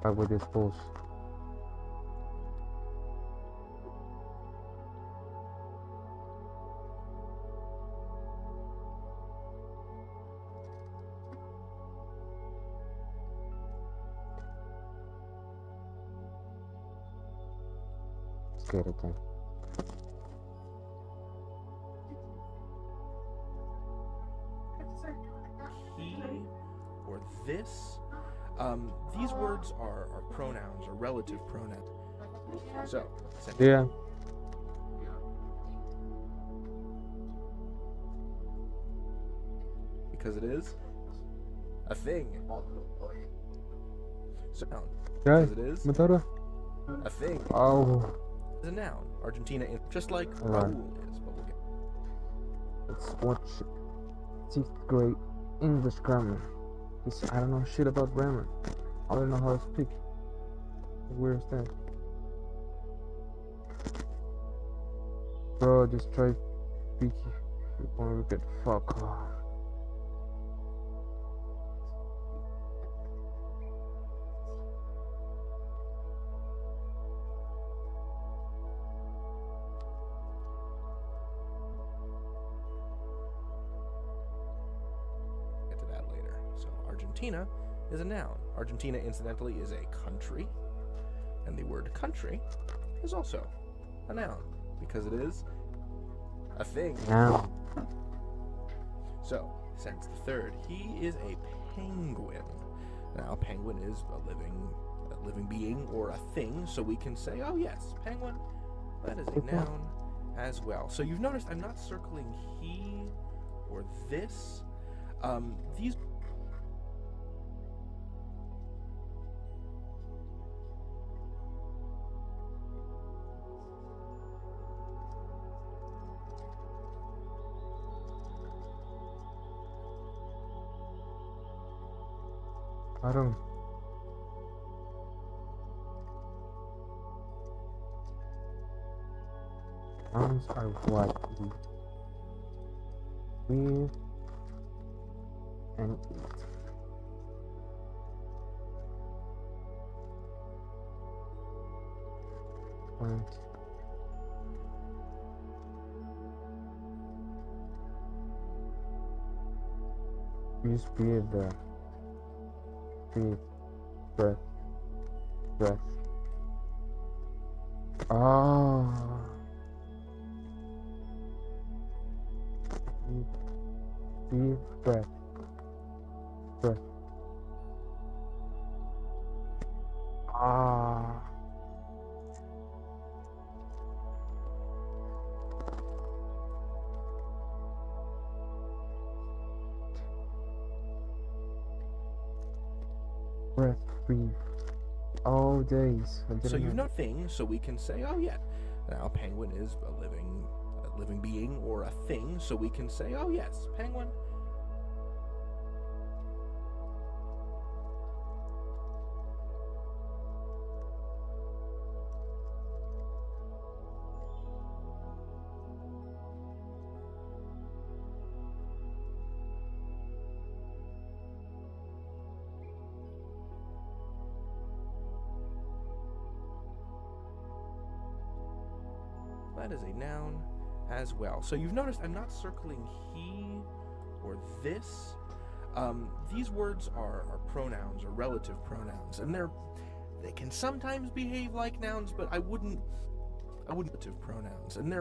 Back with this pulse. Let's get it then. He or this. These words are pronouns or relative pronouns. So, Yeah. because it is a thing. So, noun. Yeah. Because it is Matara. a thing. Oh. Is a noun. Argentina, just like Alright. Raul is, but we'll get. Let's watch 6th grade English grammar. I don't know shit about grammar. I don't know how to speak. Where's that? Bro, just try speak. You want to get fuck off. Get to that later. So Argentina is a noun. Argentina, incidentally, is a country, and the word country is also a noun because it is a thing. Now. So, since the third, he is a penguin. Now, a penguin is a living being or a thing, so we can say, oh yes, penguin, that is a noun as well. So you've noticed I'm not circling he or this. These I don't. Nouns are what we live and eat. Point. We just breathe the breathe, breath, breath. Ah. Breathe, breath, breath. Ah. Breath, breathe. All days. So you've no thing, so we can say, oh yeah. Now, penguin is a living being or a thing, so we can say, oh yes, penguin. That is a noun as well. So you've noticed I'm not circling he or this. These words are pronouns or relative pronouns, and they can sometimes behave like nouns, but I wouldn't relative pronouns, and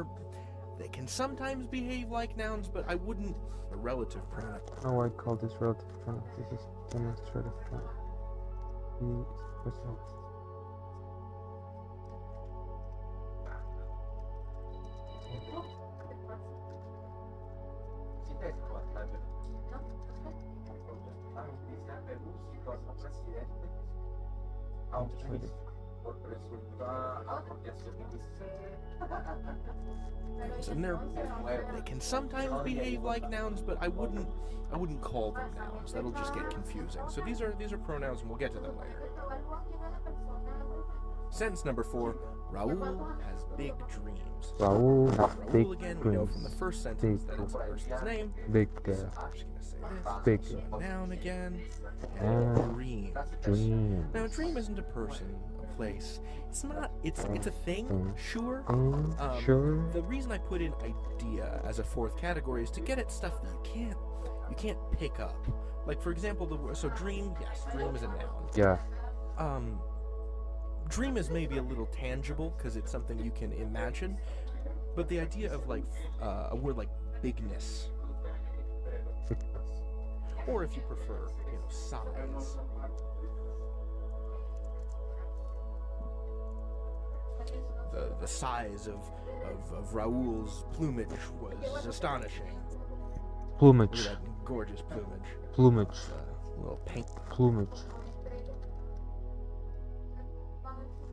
they can sometimes behave like nouns, but I wouldn't a relative pronoun. Oh, I call this relative pronoun. This is demonstrative pronoun. He is personal. And they can sometimes behave like nouns, but I wouldn't call them nouns. That'll just get confusing. So these are pronouns, and we'll get to them later. Sentence number 4: Raul has big dreams. Raul has big Raul, again, we know from the dreams. first sentence Big that it's a person's name. Big So I'm just going to say this. Big It's also a noun again. And And dreams. dreams. Now, a dream isn't a person, a place. It's not. It's a thing, sure. Sure. The reason I put in idea as a fourth category is to get at stuff that you can't pick up. Like, for example, so dream. Yes, dream is a noun. Yeah. Dream is maybe a little tangible because it's something you can imagine, but the idea of like a word like bigness, or if you prefer, size. The size of Raoul's plumage was astonishing. Look Plumage. at that gorgeous plumage. Plumage. Little pink. Plumage.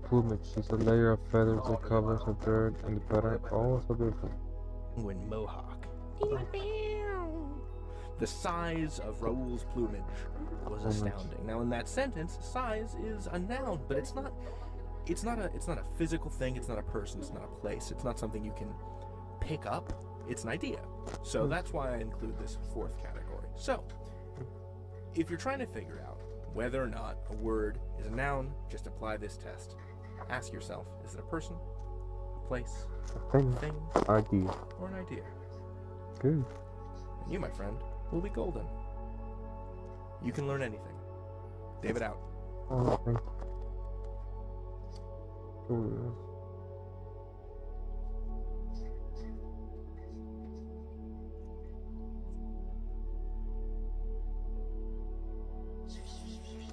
Plumage is a layer of feathers that covers a bird and the pattern. Oh, so beautiful. Penguin mohawk. The size of Raoul's plumage was astounding. Now, in that sentence, size is a noun, but it's not a physical thing. It's not a person. It's not a place. It's not something you can pick up. It's an idea. So that's why I include this fourth category. So, if you're trying to figure out whether or not a word is a noun, just apply this test. Ask yourself, is it a person, a place, Thing. thing, Idea. or an idea? Good. And you, my friend, will be golden. You can learn anything. David out. Oh, thank you. Cool.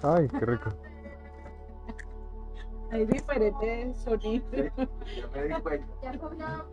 Ay, qué rico. Hay diferentes sonidos. Yo me di cuenta.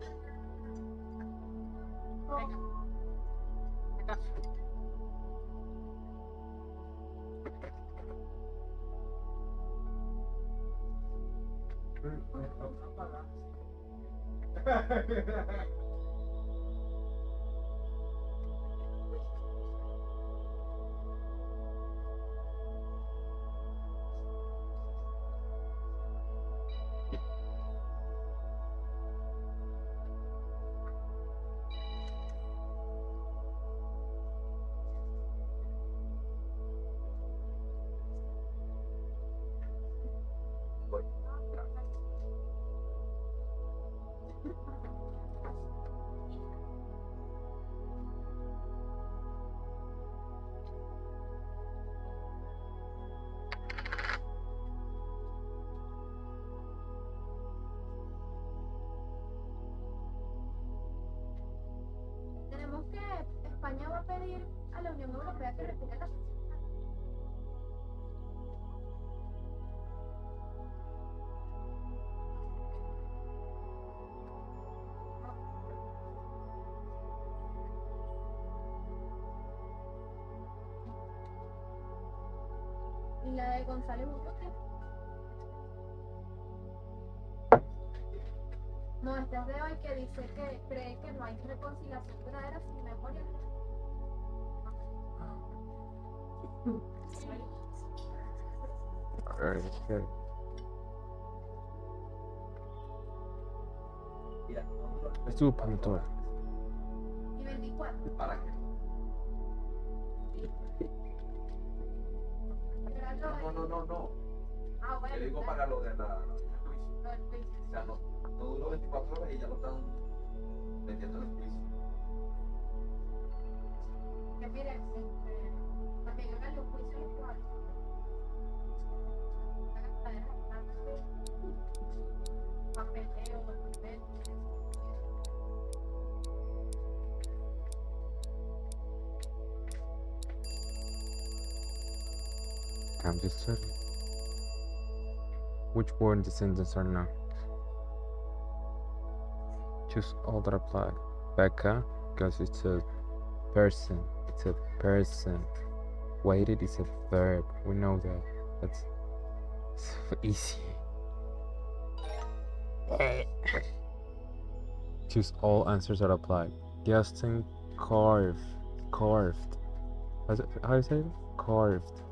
Tenemos que España va a pedir a la Unión Europea que retire la y la de González Urrutia. No, este es de hoy que dice que cree que no hay reconciliación duradera sin memoria. Alright, okay. Estuvo pantor. Y 24. ¿Para qué? No. Ah, bueno. Yo digo para lo de la juicio. Lo del juicio. O sea, no duró 24 horas y ya lo están metiendo en el juicio. Que miren, porque yo gané un juicio virtual. Papeleo, papel. I'm just studying. Which word in the sentence are not? Choose all that apply. Becca, because it's a person. It's a person. Waited is a verb. We know that. That's so easy. Choose all answers that apply. Justin carved. How do you say it? Carved.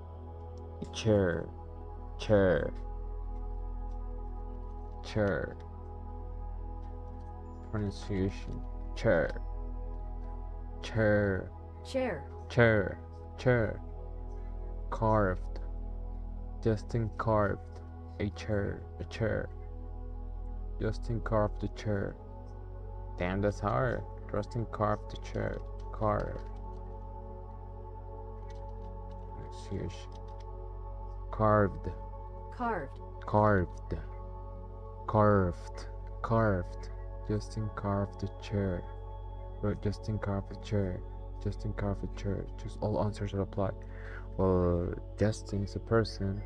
Chair. pronunciation. Chair. Chair. Chair. Chair. Chair. Carved. Justin carved a chair. A chair. Justin carved a chair. Damn, that's hard. Justin carved a chair. Carve. Pronunciation. Carved. Carved. Carved. Carved. Carved. Justin carved a chair. Justin carved a chair. Justin carved a chair. Just all answers are applied. Well, Justin is a person.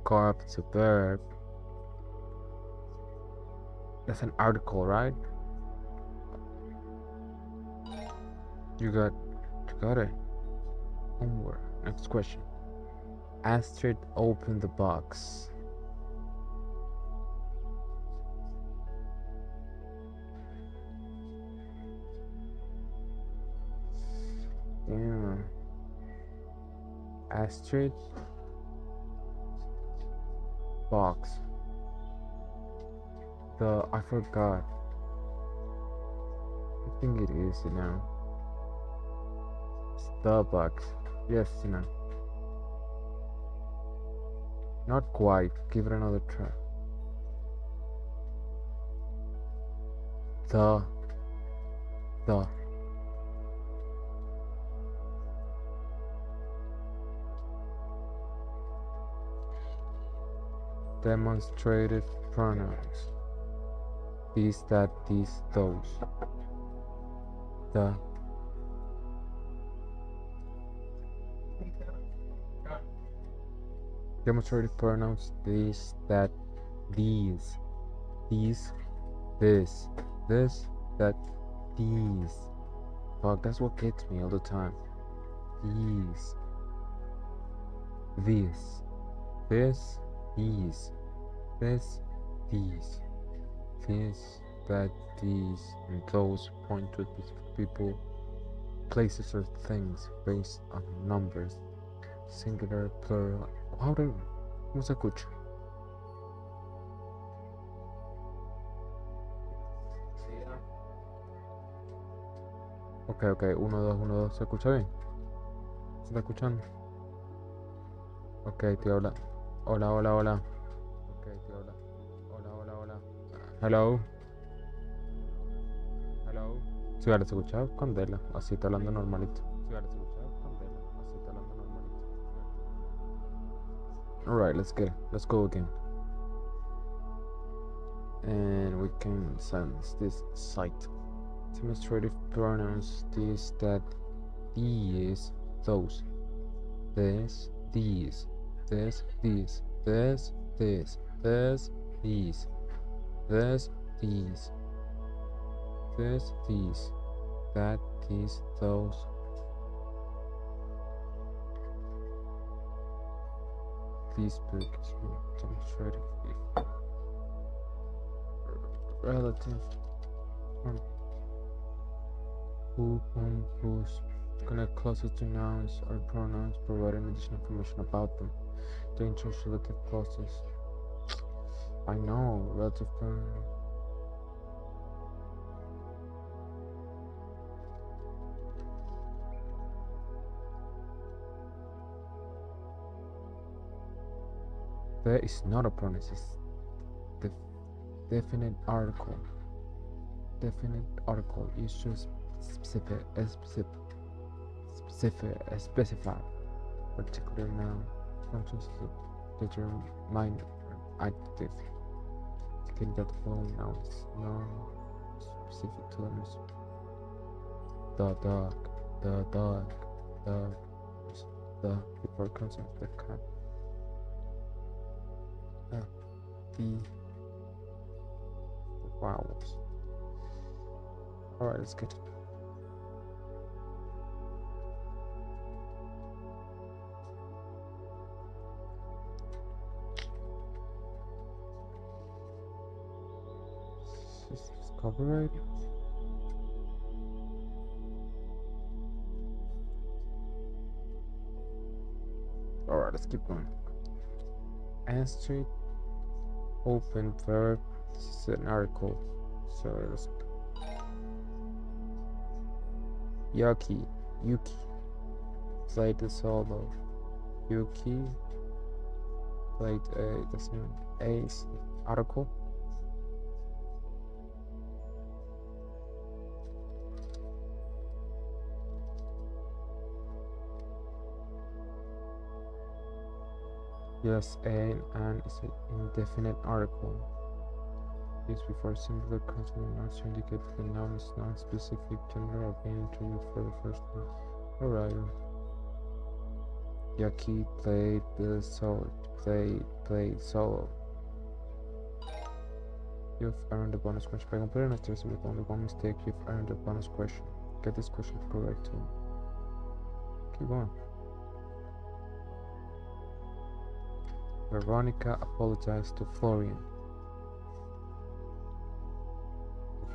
Carved is a verb. That's an article, right? You got it. Homework. Next question. Astrid opened the box. Yeah. Astrid box. I forgot. I think it is, It's the box. Yes, Not quite. Give it another try. The. Demonstrative pronouns. These, that, these, those. The. Demonstrative pronouns. These, that, these. These, this, that, these. Fuck, that's what gets me all the time. These. This. This. These. This. These. This, that, these, and those point to specific people, places, or things based on numbers. Singular, plural. ¿Cómo se escucha? Ok, 1, 2, 1, 2. ¿Se escucha bien? ¿Se está escuchando? Ok, tío, hola. Hola. Ok, tío, hola. Hola. Hello. Si ahora se escucha, Candela. Así está hablando normalito. Alright, let's go again. And we can sense this site. Demonstrative pronouns. This, that, these, those. This, these. This, these. This, these. This, these. This, these. This, these. That, these, those. These books demonstrative relative from who, whom, whose. Connect closest to nouns or pronouns, providing additional information about them. The interrelative clauses. I know, relative pronoun. There is not a pronoun, it's the definite article. Definite article is just specify particular noun functions to determine an adjective. You can get the following nouns specific to others. The dog, the before consonant, the cat. The vowels. Alright, let's get it. Is this copyright? Alright, let's keep going. Astrid open verb. This is an article. So let's Yuki played the solo. Yuki played the same Ace article. Yes, and is an indefinite article. Used before singular consonant marks to indicate that the noun is non-specific gender or being introduced for the first time. Alright. Yaki played the solo. Played solo. You've earned a bonus question. By completing a test with only one mistake, you've earned a bonus question. Get this question correct too. Keep going. Veronica apologized to Florian.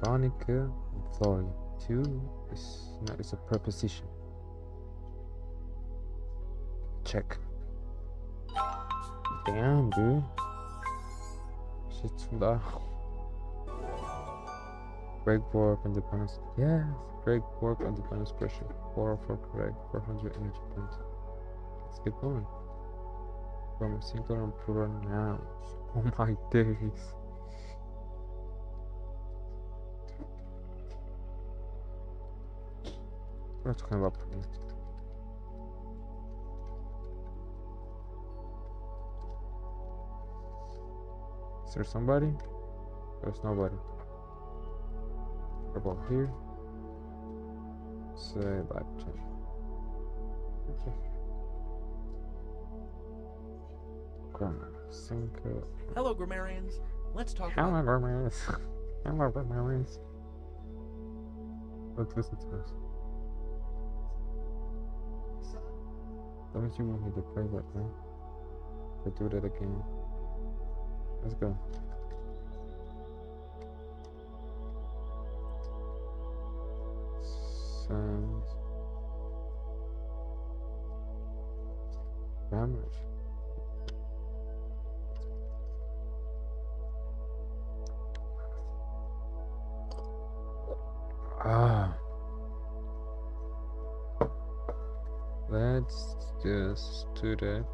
Veronica and Florian. Two is a preposition. Check. Damn, dude. Shit's loud. Great work on the bonus. Yes, great work on the bonus question. 404 correct. 400 energy points. Let's get going. From singular and plural nouns. Oh my days. We're talking about pronouns. Is there somebody? There's nobody. What about here? Say live chat. Okay. Grammar. Single. Hello, grammarians. Let's talk Hello, about grammarians. Hello, grammarians. Let's listen to this. Don't you want me to play that, man? To do that again. Let's go. Sounds. Grammar. Let's just do that.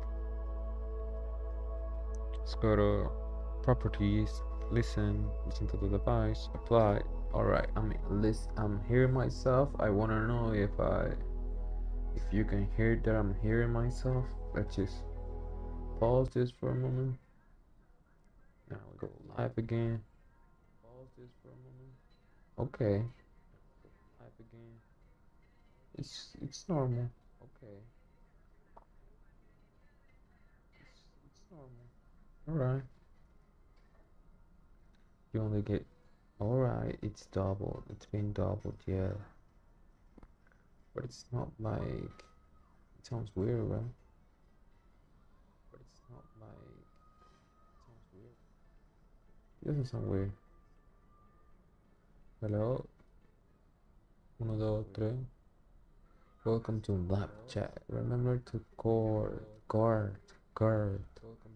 Let's go to properties, listen to the device, apply. Alright, I'm hearing myself. I wanna know if you can hear that I'm hearing myself. Let's just pause this for a moment. Now we go live again. Pause this for a moment. Okay. Live again. It's normal. Okay. It's normal. Alright. You only get. Alright, it's doubled. It's been doubled, yeah. But it's not like. It sounds weird, right? But it's not like. It sounds weird. It doesn't sound weird. Hello? 1, 2, 3. Welcome to live chat. Remember to guard. Welcome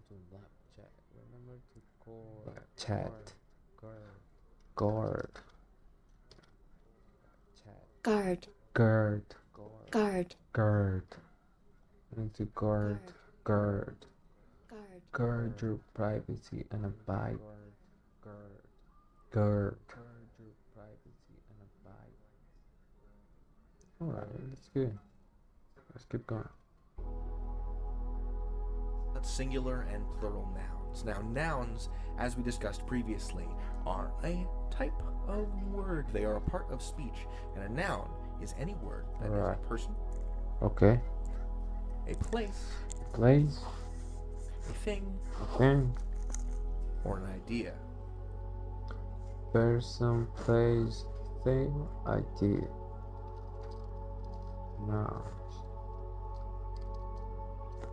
to live chat. Remember to guard. Chat. Guard. Chat. Guard. You need to guard. Guard your privacy and abide. Guard your privacy and abide. Alright, that's good. Let's keep going. singular and plural nouns. Now, nouns, as we discussed previously, are a type of word. They are a part of speech, and a noun is any word that is a person, Okay. a place, Place. a thing, Thing. or an idea. Person. Place. Thing. Idea. Now.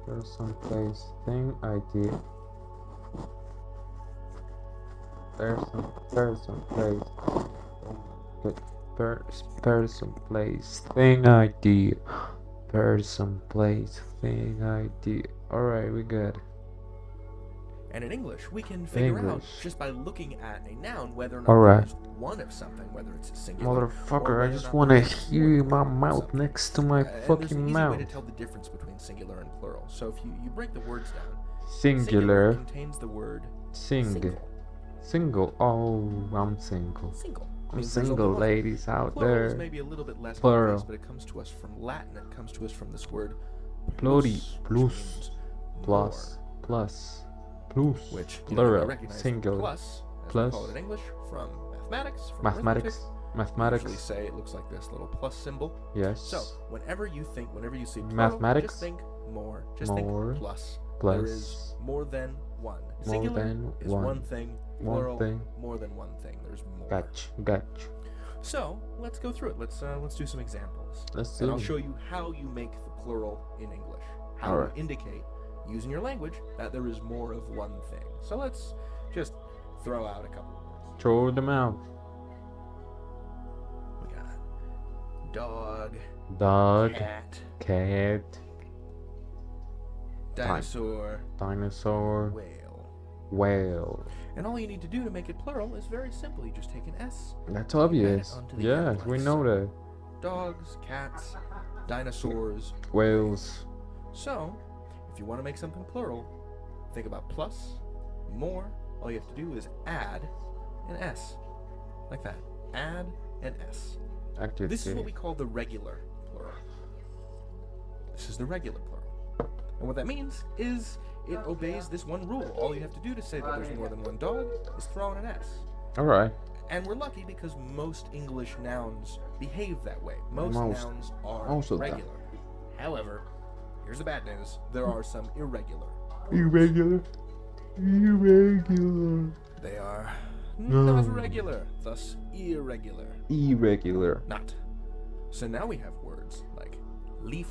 Person. Place. Thing. Idea. Person. Place. Good. Person. Place. Thing. Idea. Person. Place. Thing. Idea. Alright, we good. And in English, we can figure out English. just by looking at a noun whether or not Alright. there is one of something, whether it's singular. Motherfucker, or I whether just or not wanna there is more hear than my one mouth something. next to my And there's an fucking easy mouth. way to tell the difference between singular and plural. So if you break the words down, Singular. contains the word Single. Single. Oh, I'm single. single. I'm Means there's only single, one. ladies out Plural is there. maybe a little bit less Plural. obvious, but it comes to us from Latin. It comes to us from this word Pluri. plus, Plus. which means Plus. Plus. Plus. more, which Plural. you recognize Single. plus, as Plus. we call it in English, from mathematics. From Mathematics. arithmetic. Usually Mathematics. say it looks like this little plus symbol. Yes. So whenever you see plural, Mathematics. just think more. Just More. think plus. Plus. There is more than one. More Singular than is one. one thing. One Plural, thing. more than one thing. There's more. Gotcha. So let's go through it. Let's do some examples. Let's And do I'll it. show you how you make the plural in English. How Alright. to indicate, using your language, that there is more of one thing. So let's just throw out a couple of words. Throw them out. We got dog, Dog. cat, Cat. dinosaur, Dinosaur. whale. Whale. And all you need to do to make it plural is very simple. You just take an S. That's add it obvious. onto the Yes, end we like know so. that. Dogs, cats, dinosaurs. Whales. So, if you want to make something plural, think about plus, more. All you have to do is add an S. Like that. Add an S. Active. This is what we call the regular plural. This is the regular plural. And what that means is it obeys this one rule. All you have to do to say that there's more than one dog is throw in an S. Alright. And we're lucky because most English nouns behave that way. Most Most. nouns are Most of them. regular. However, here's the bad news. There are some irregular. Irregular. Irregular. They are No. not regular, thus irregular. Irregular. Not. So now we have words like leaf,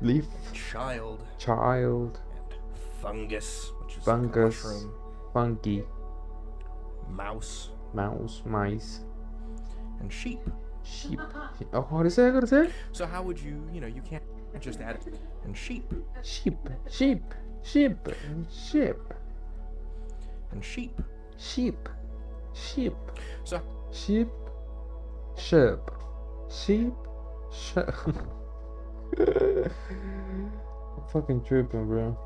Leaf. child, Child. and fungus, which is Fungus. like a mushroom, Funky. mouse, Mouse. Mice. and sheep. Sheep. Oh, what is that? What is that? So how would you you can't just add it. And sheep, Sheep. Sheep. Sheep. Sheep. and sheep. Sheep. Sheep. So Sheep. Sheep. Sheep. Sheep. I'm fucking tripping, bro.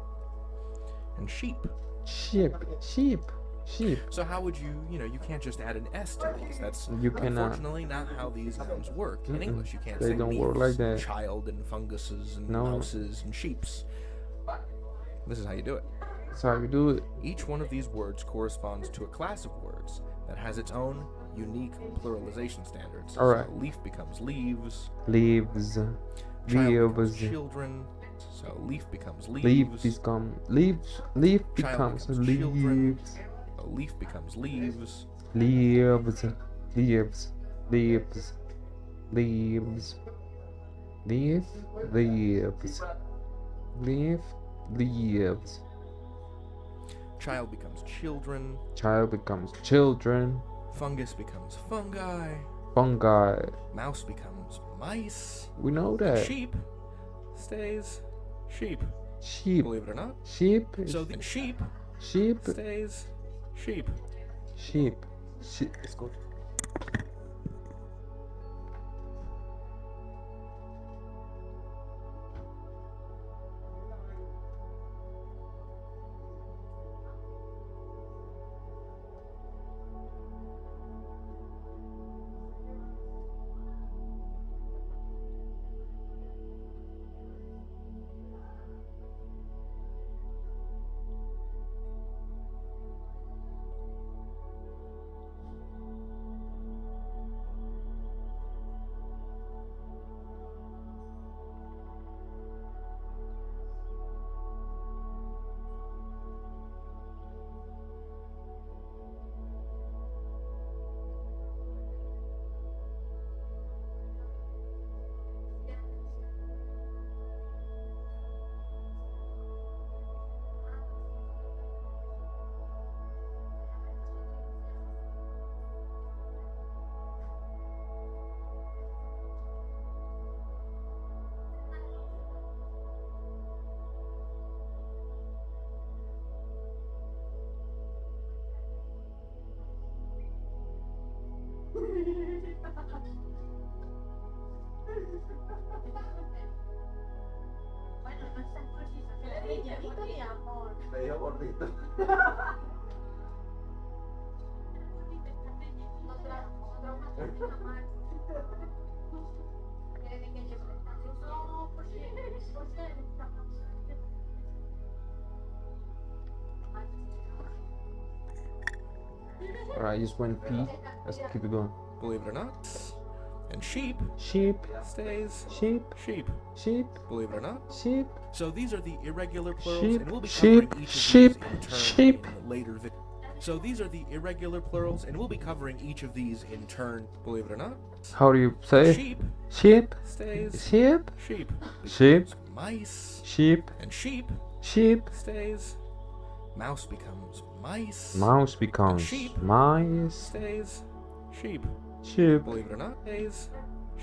and sheep. Sheep. Sheep. Sheep. So how would you you can't just add an S to these. That's You cannot. unfortunately not how these nouns work in Mm-mm. English. You can't They say don't work leaves, like that. child and funguses and No. mouses and sheeps. This is how you do it. That's how you do it. Each one of these words corresponds to a class of words that has its own unique pluralization standards. Alright. So leaf becomes leaves, Leaves. child becomes Leaves. children. So leaf becomes Leaf leaves. become leaves. Leaf becomes becomes children. leaves. A leaf becomes leaves. Leaves. Leaves. Leaves. Leaves. Leaf. Leaves. Leaf. Leaves. Child becomes children. Child becomes children. Fungus becomes fungi. Fungi. Mouse becomes mice. We know that. Sheep stays sheep. Sheep. Believe it or not. Sheep. So then sheep Sheep. stays sheep. Sheep. Sheep. Me dijo gordito. Alright, just one P. Let's keep it going. Believe it or not. And sheep Sheep, stays sheep, sheep. sheep, Believe it or not. sheep, So these are the irregular plurals, sheep, and we'll be sheep, covering each of sheep, these in turn sheep. in later videos. So these are the irregular plurals, and we'll be covering each of these in turn. Believe it or not. How do you say? Sheep Sheep, stays sheep, sheep. sheep, becomes mice, sheep, and sheep sheep. stays. Mouse becomes mice. Mouse becomes sheep. mice. Stays sheep. Sheep, Believe it or not. Stays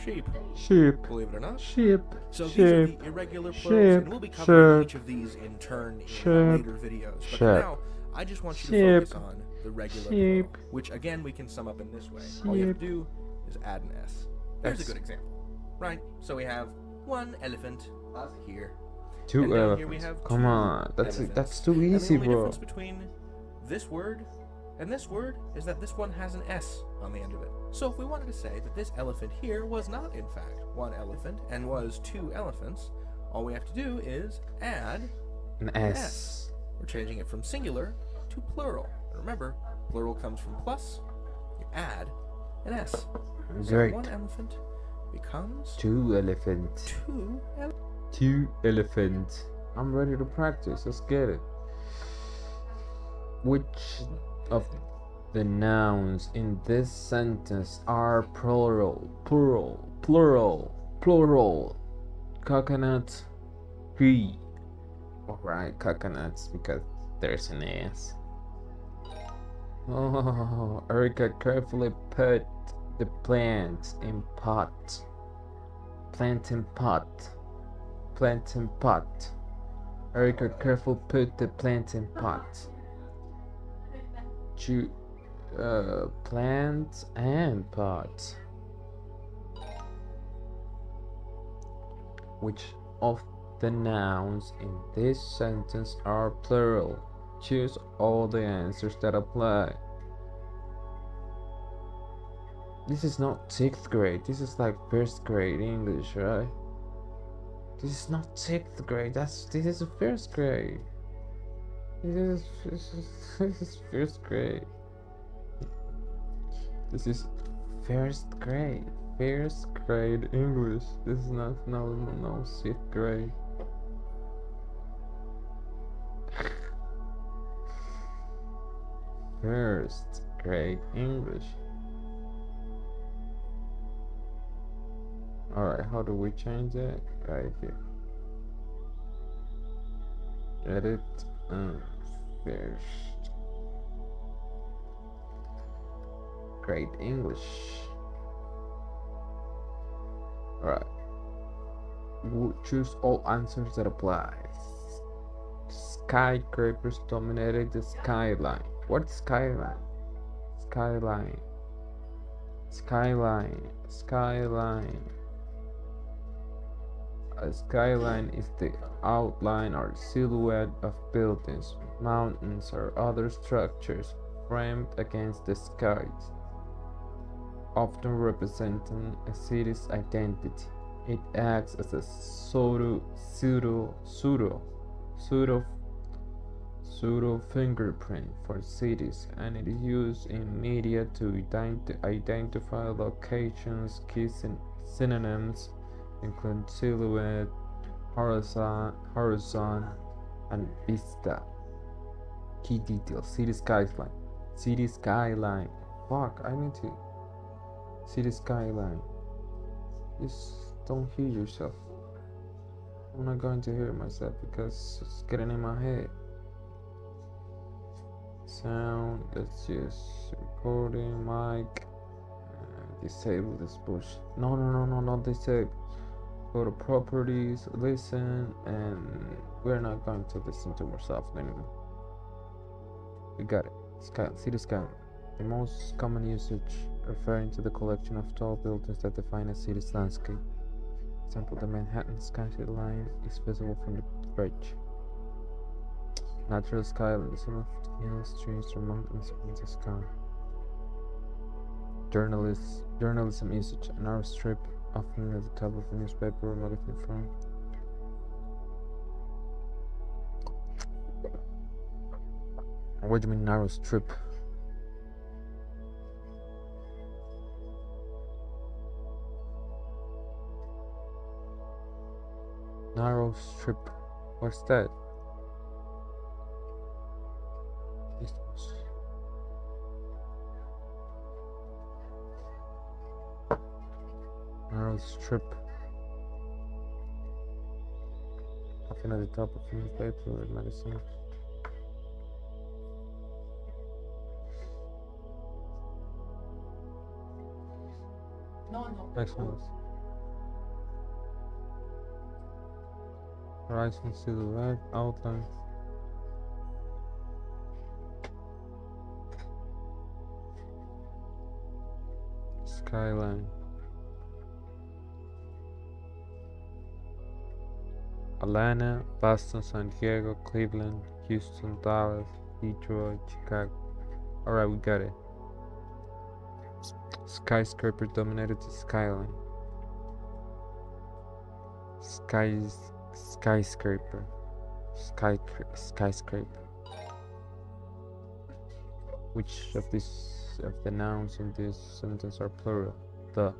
sheep. sheep, Believe it or not. sheep, So these are sheep, the irregular plurals, sheep, and we'll be covering sheep, each of these in turn in sheep, later videos. But for sheep, now, I just want you to sheep, focus on the regular sheep, plural, which again we can sum up in this way. All you have to sheep. do is add an S. Here's a S. good example, right? So we have one elephant here. Two And down here we elephants. have Come two on, that's elephants. too And the easy, only bro. difference between this word and this word is that this one has an S on the end of it. So if we wanted to say that this elephant here was not in fact one elephant and was two elephants, all we have to do is add An S. We're changing it from singular to plural. And remember, plural comes from plus, you add an S. So Great. one elephant becomes Two elephants. two elephants. Two elephants. I'm ready to practice. Let's get it. Which of the nouns in this sentence are plural? Plural. Plural. Plural. Coconut. Tree. Alright, coconuts because there's an S. Oh, Erica carefully put the plants in pot. Plant in pot. Plant in pot. Erica careful put the plant in pot. Plant and pot. Which of the nouns in this sentence are plural? Choose all the answers that apply. This is not 6th grade, this is like 1st grade English, right? This is not 6th grade, this is 1st grade. This is 1st grade. This is 1st grade. 1st grade English. This is not no 6th grade. First grade English. Alright, how do we change that? Right here. Edit first grade English. Alright. Choose all answers that apply. Skyscrapers dominated the skyline. What's skyline? Skyline. Skyline. Skyline. A skyline is the outline or silhouette of buildings, mountains, or other structures framed against the skies, often representing a city's identity. It acts as a pseudo fingerprint for cities, and it is used in media to identify locations. Key synonyms include silhouette, horizon, and vista. Key details: city skyline. City skyline. Fuck, I need to. City skyline. Just don't hear yourself. I'm not going to hear myself because it's getting in my head. Sound, let's just recording mic. Disable this push. No, not disable. Go to properties, listen, and we're not going to listen to ourselves anymore. We got it. City skyline. The most common usage referring to the collection of tall buildings that define a city's landscape. For example, the Manhattan skyline is visible from the bridge. Natural skyline, some of the hills, trees, or mountains in the sky. Journalism usage, a narrow strip, often at the top of a newspaper or magazine front. What do you mean narrow strip? Narrow strip. What's that? Narrow strip. Often at the top of a newspaper or magazine. Next one. Horizon silhouette outline. Skyline. Atlanta, Boston, San Diego, Cleveland, Houston, Dallas, Detroit, Chicago. Alright, we got it. Skyscraper dominated the skyline. Skyscraper. Skyscraper. Which of the nouns in this sentence are plural? The,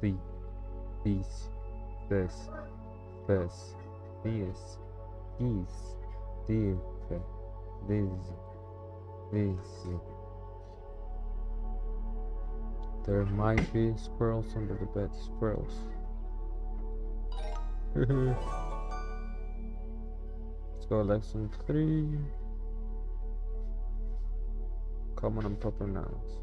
these, this, these, this. There might be squirrels under the bed. Squirrels. Let's go lesson 3. Common and proper nouns.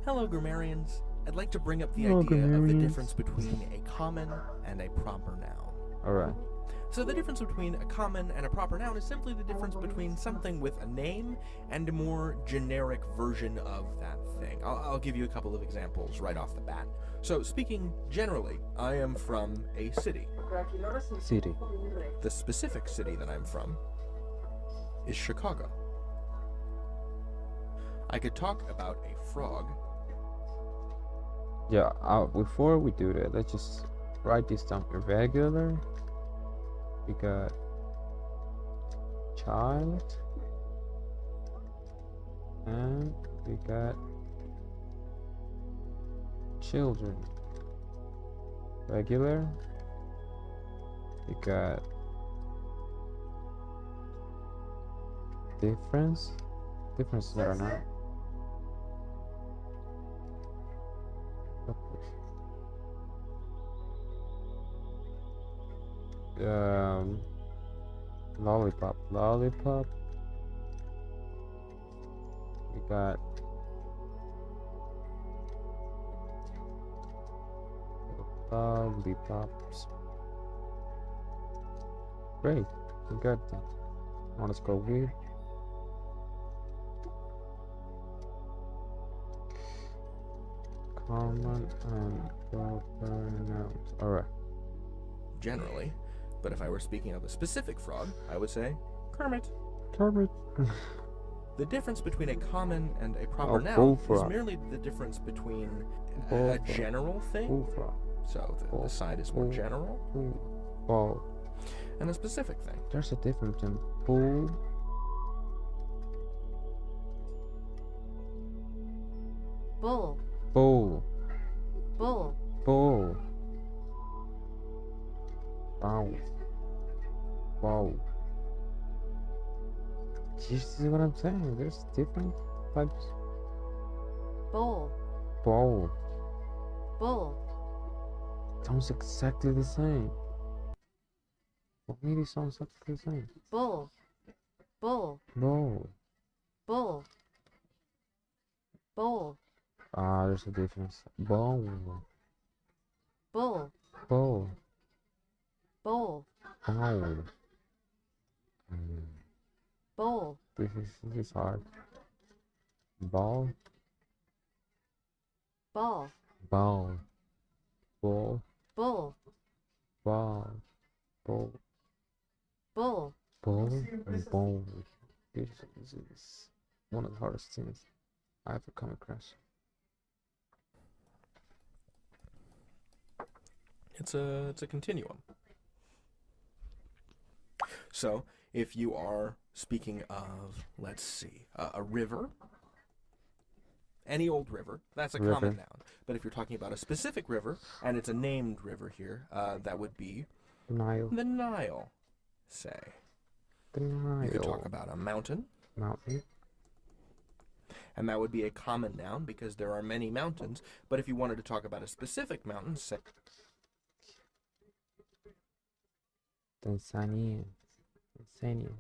Hello, grammarians. I'd like to bring up the Hello, idea of the grammarians. difference between a common and a proper noun. Alright. So the difference between a common and a proper noun is simply the difference between something with a name and a more generic version of that thing. I'll give you a couple of examples right off the bat. So speaking generally, I am from a city. City. The specific city that I'm from is Chicago. I could talk about a frog. Yeah, before we do that, let's just write this down. Irregular. We got child. And we got children. Regular. We got difference. Differences are not. Lollipop. We got lollipops. Great, we got them. Now let's go with common and proper nouns. Alright. Generally, but if I were speaking of a specific frog, I would say Kermit. Kermit. The difference between a common and a proper noun is bullfrog. merely the difference between a Bullfrog. general thing, Bullfrog. so the side is more general, Ball. and a specific thing. There's a difference between bull. Bull. Bull. Bull. Bull. Wow. Wow. You see what I'm saying? There's different types. Bull. Bull. Bull. Sounds exactly the same. For me, they sound exactly the same. Bull. Bull. Bull. Bull. Bull. Ah, there's a difference. Bull. Bull. Bull. Bull. Bull. Bull. This is hard. Ball. Ball. Ball. Bull. Bull. Ball. Bull. Bull. Bull and bowl. This is one of the hardest things I ever come across. It's a continuum. So, if you are speaking of, let's see, a river, any old river, that's a River. common noun. But if you're talking about a specific river, and it's a named river here, that would be Nile. the Nile, say. The Nile. You could talk about a mountain, Mountain. and that would be a common noun because there are many mountains. But if you wanted to talk about a specific mountain, say Tanzania. Tanzania.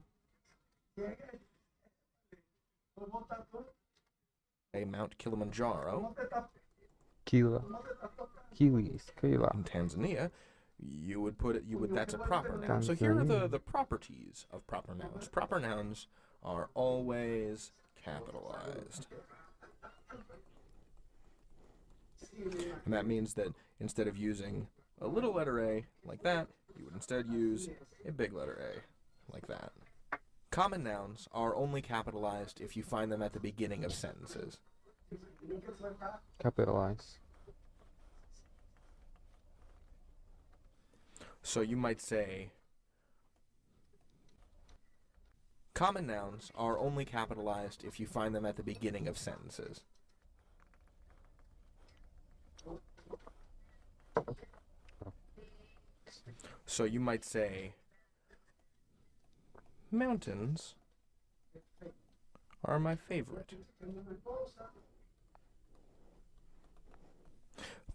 Mount Kilimanjaro Kila. Kila. in Tanzania, you would put it. That's a proper noun. So here are the properties of proper nouns. Proper nouns are always capitalized, and that means that instead of using a little letter A like that, you would instead use a big letter A like that. Common nouns are only capitalized if you find them at the beginning of sentences. Capitalize. So you might say, common nouns are only capitalized if you find them at the beginning of sentences. So you might say, mountains are my favorite.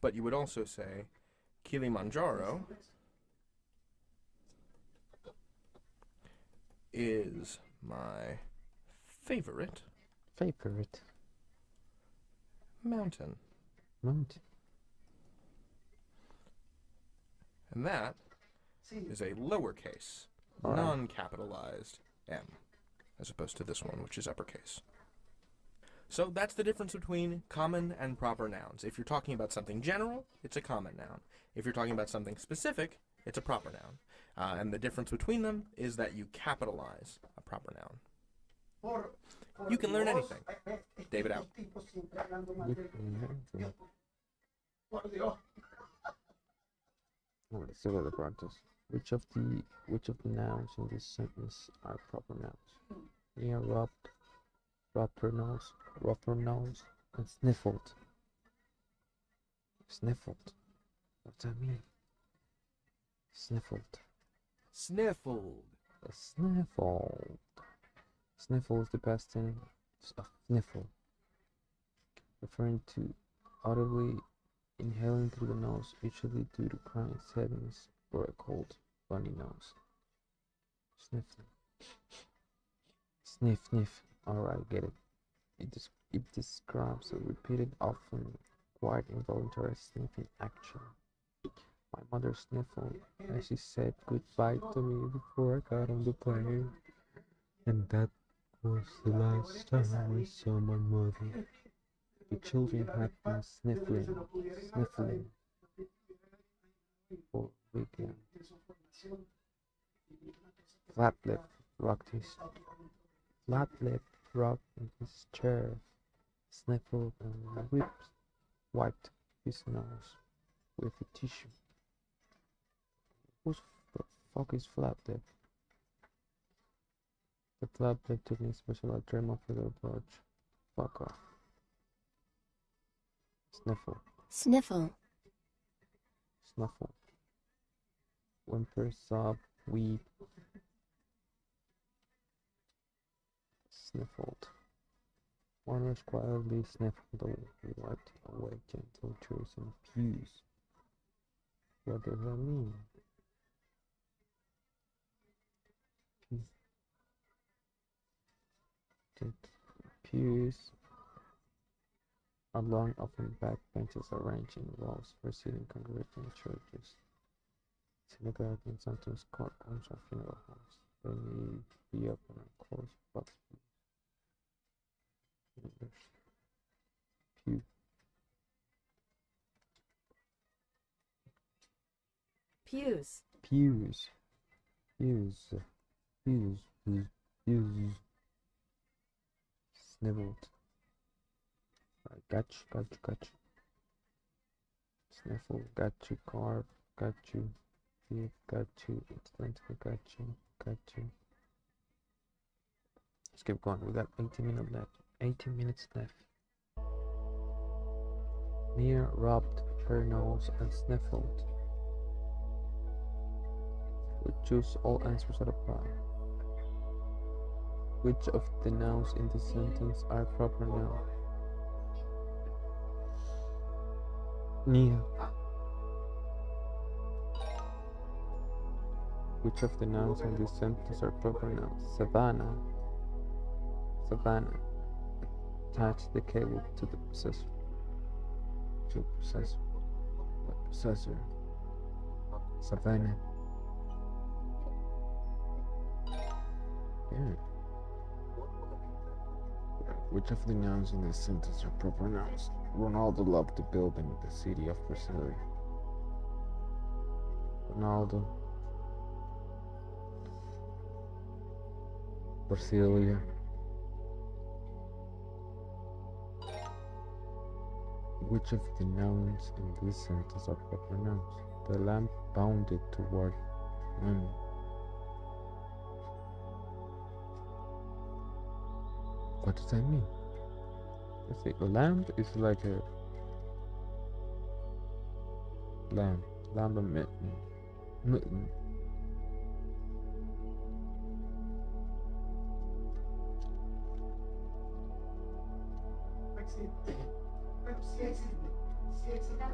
But you would also say, Kilimanjaro is my favorite Favorite. mountain. Mountain. And that is a lowercase, Alright. non-capitalized m, as opposed to this one, which is uppercase. So that's the difference between common and proper nouns. If you're talking about something general, it's a common noun. If you're talking about something specific, it's a proper noun. And the difference between them is that you capitalize a proper noun. You can learn anything. David out. Let's see what the practice. Which of the nouns in this sentence are proper nouns? Yeah, rubbed, proper nouns, rougher nouns, and sniffled. Sniffled. What's that mean? Sniffled. Sniffled. Sniffled. Sniffle is the past tense of sniffle, referring to audibly inhaling through the nose, usually due to chronic sadness or a cold, runny nose. Sniffling. Sniff, sniff. Alright, get it. It describes a repeated, often quite involuntary sniffing action. My mother sniffled as she said goodbye to me before I got on the plane. And that was the last time I saw my mother. The children had been sniffling for a weekend. Flatlip rocked in his chair, sniffled and wiped his nose with a tissue. Who the fuck is Flatlip? The Flatlip took me special I dream of the approach. Fuck off. Sniffle. Sniffle. Snuffle. Whimper, sob, weep. Sniffled. Warners quietly sniffled and wiped away gentle tears and pews. What does that mean? Pews are long, often back benches arranged in rows for sitting congregation churches, synagogues, and sometimes courtrooms or funeral homes. They may be open and closed, but pew. Pews. Pews. Pews. Fuse, fuse, fuse. Sniveled. Got you. Sniffle, got you. Carve, got you. Thief, got you. Instantly, got you. Let's keep going. We got 18 minutes left. 18 minutes left. Nia rubbed her nose and sniffled. We choose all answers that apply. Which of the nouns in this sentence are proper nouns? Nia. Which of the nouns in this sentence are proper nouns? Savannah. Attach the cable to the possessor. Possessor. Savannah. Yeah. Which of the nouns in this sentence are proper nouns? Ronaldo loved the building, the city of Brasilia. Ronaldo. Brasilia. Which of the nouns in this sentence are proper nouns? The lamp bounded toward him. What does that mean? Let's see. A lamp is like a lamp. Lamp and mitten.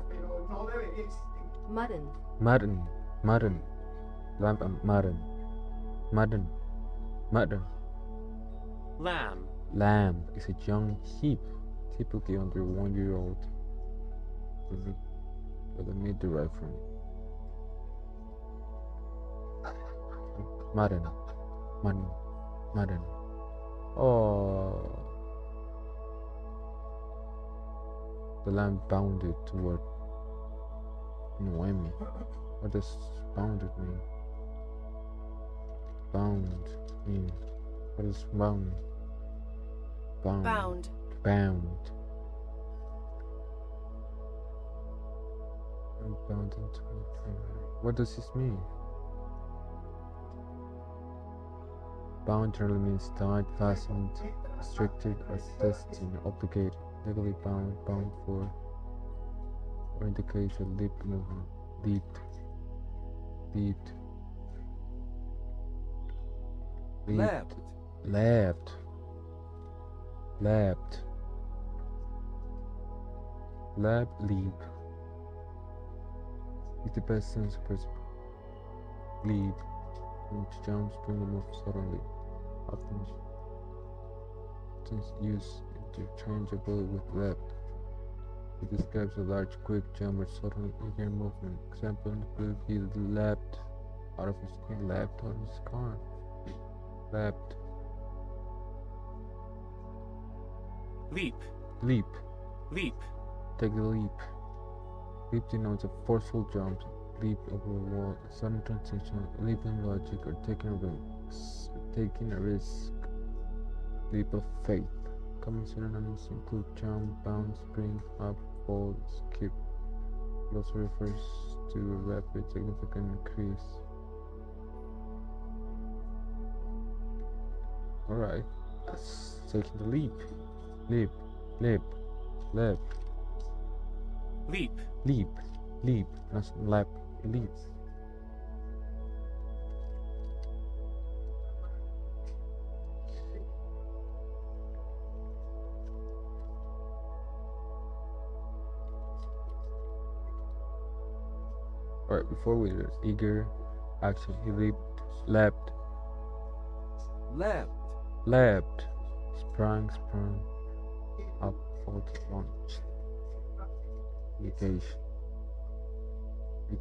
Pero no debería existir. Mutton. Lamp and mutton. Lamb is a young sheep, typically under 1 year old. Where the meat derived from. Mutton. Oh. The lamb bounded toward Noemi. What does bounded mean? Bound mean. What is bound? Bound. I'm bound into it. What does this mean? Bound generally means tied, fastened, restricted, or destined, obligated, legally bound, bound for, or indicates a leap movement. Leaped. Leap. Is the best sense of leap, which jumps, bring the move suddenly, often used interchangeably with leapt. It describes a large, quick jump or sudden eager movement. Example, he leapt out of his car. Leapt. Leap. Take the leap. Leap denotes a forceful jump, leap over a wall, a sudden transition, leap in logic, or taking a risk. Leap of faith. Common synonyms include jump, bound, spring, hop, fall, skip. It also refers to a rapid, significant increase. Alright, let's take the leap. Leap. Not lap, leap. Alright, before we did eager action, he leapt, sprung, up, fold, launched. Negation.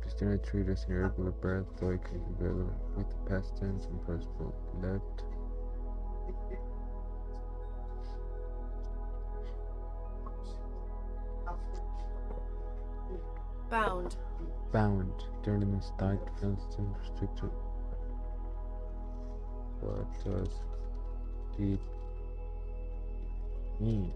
Christianity treated as an irregular verb, though it can be relevant with the past tense and participle. Leapt. Bound. Generally means tied, fenced in, restricted. What does it mean?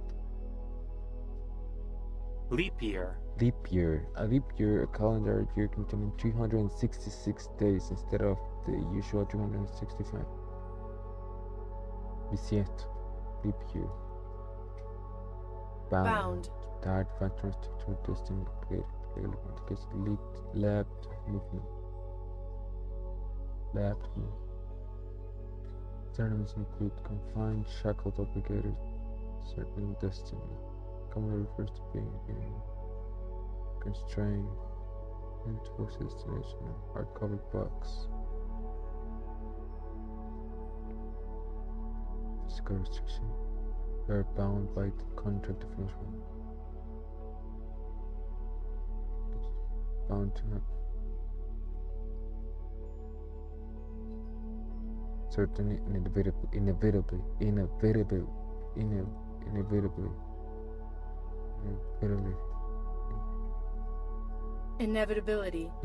Leap year. Leap year. A leap year, a calendar year containing 366 days instead of the usual 365. Bisiesto. Leap year. Bound. Tired factors to distinct lead lapped movement. Lapped movement. Terms include confined, shackled, obligated, certain destiny. Commonly refers to being constrained into a destination in a hardcover box. Physical restriction. They are bound by the contract of enforcement. Bound to have certainly inevitably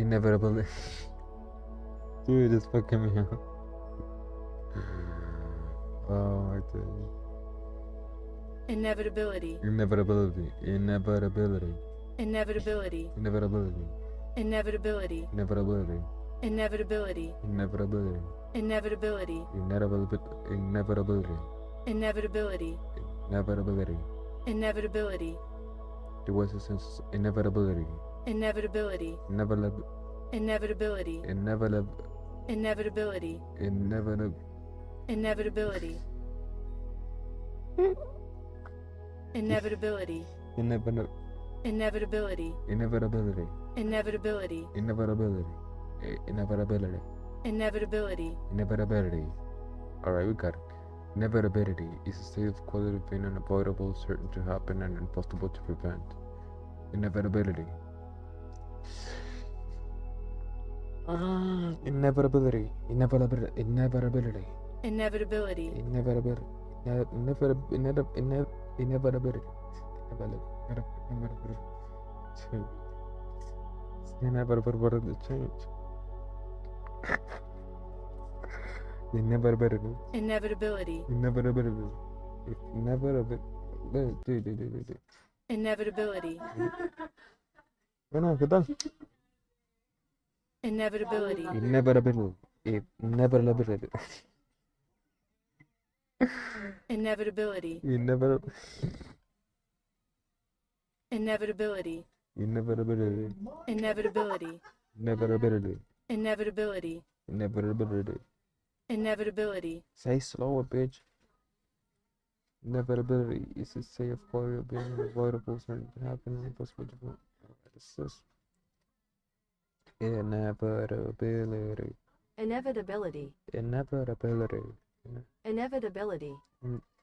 Inevitability. Dude, it's fucking me up. Oh my god. Inevitability. Inevitability. Inevitability. Inevitability. Inevitability. Inevitability. Inevitability. Inevitability. Inevitability. Inevitability. Inevitability. Inevitability. Inevitability. There was a sense of inevitability. Inevitability. Inevitability. Inevitability. Inevitability. Inevitability. Inevitability. Inevitability. Inevitability. Inevitability. Inevitability. Inevitability. Inevitability. Inevitability. Inevitability. Inevitability. Alright, we got it. Inevitability is a state of quality being unavoidable, certain to happen, and impossible to prevent. Inevitability. Inevitability. Inevitability. Inevitability. Inevitability. Inevitability. Inevitability. Inevitability. Inevitability. Change. Inevitability. Inevitability. Inevitability. Inevitability. Bueno, ¿qué tal? Inevitability. Inevitability. Inevitability. Inevitability. Inevitability. Inevitability. Inevitability. Inevitability. Inevitability. Inevitability. Inevitability. Say slower, bitch. Inevitability is a state of quality of being unavoidable, certain to happen, and impossible to prevent. This is inevitability. Inevitability. Inevitability. Inevitability. Inevitability.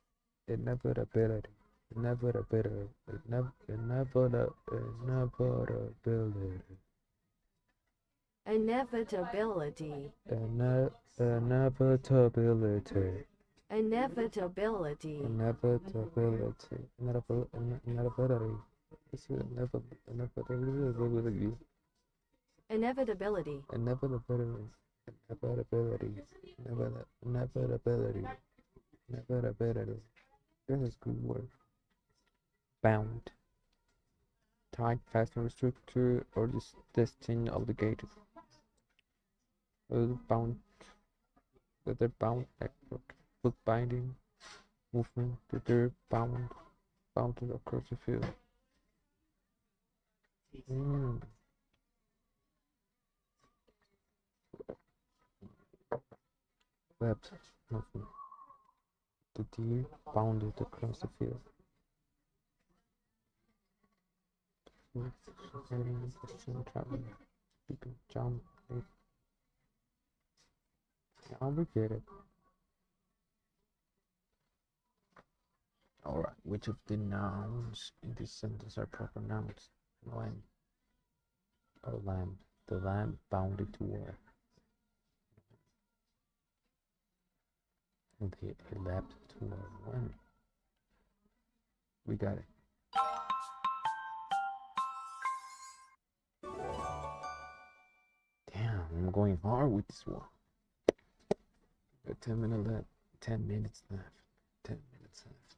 Inevitability. Inevitability. Inevitability. Inevitability. Inevitability. Inevitability. Inevitability. Inevitability. Inevitability. Inevitability. Inevitability. Inevitability. Inevitability. This is good word. Bound. Tied, fast, and restricted, or just destined, obligated. Bound. That they're bound, like foot binding, movement, that they're bounded across the field. Webbed movement. The deer bounded across the field. Jump. I'll get it. Alright, which of the nouns in this sentence are proper nouns? Lamb. Oh, lamb. The lamb bounded to war. And he leapt to war. When? We got it. Damn, I'm going hard with this one. 10 minutes left. 10 minutes left. 10 minutes left.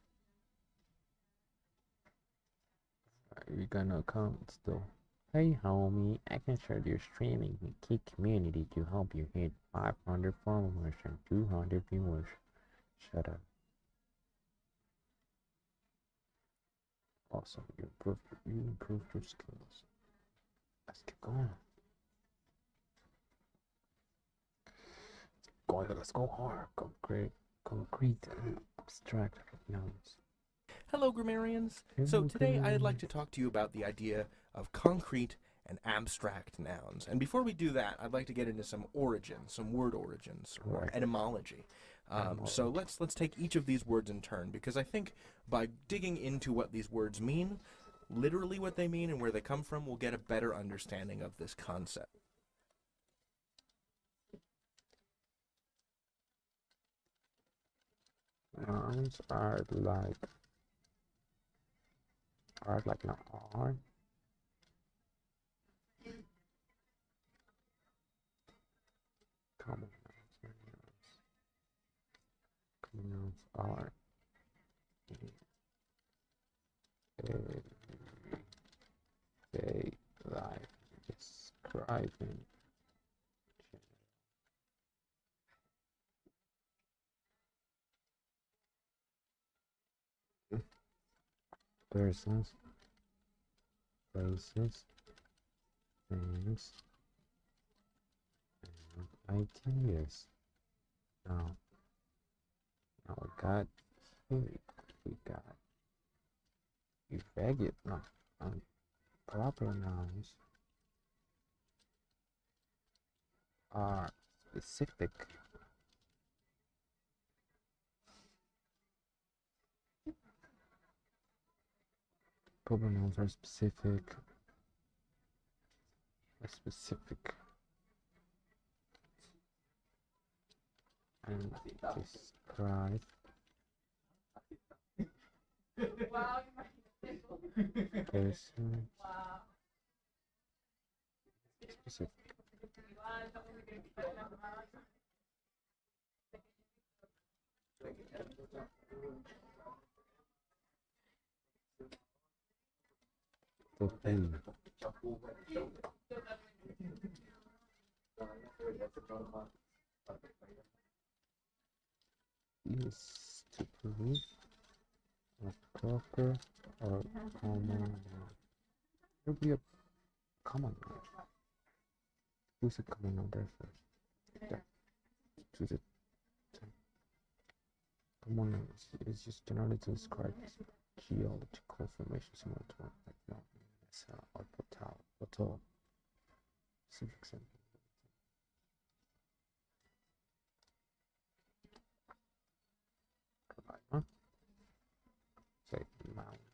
Are you gonna come still? Hey homie, I can share your streaming with Key Community to help you hit 500 followers and 200 viewers. Shut up. Awesome, you improved your skills. Let's get going. Let's go hard. Concrete and abstract nouns. Hello, grammarians. So today I'd like to talk to you about the idea of concrete and abstract nouns. And before we do that, I'd like to get into some origins, some word origins, or Right. etymology. So let's take each of these words in turn, because I think by digging into what these words mean, literally what they mean and where they come from, we'll get a better understanding of this concept. Nouns are like not are. Common nouns are they like describing persons, places, things, and ideas. Now we got irregular, proper nouns are specific. Proper nouns are specific. And describe person specific. The thing. Is to prove a proper or common noun. It would be a common noun. Who's a common noun there first? Yeah. To the common noun is just generally to describe geological formation similar to one like mountain, or plateau. Some example. Say mountain.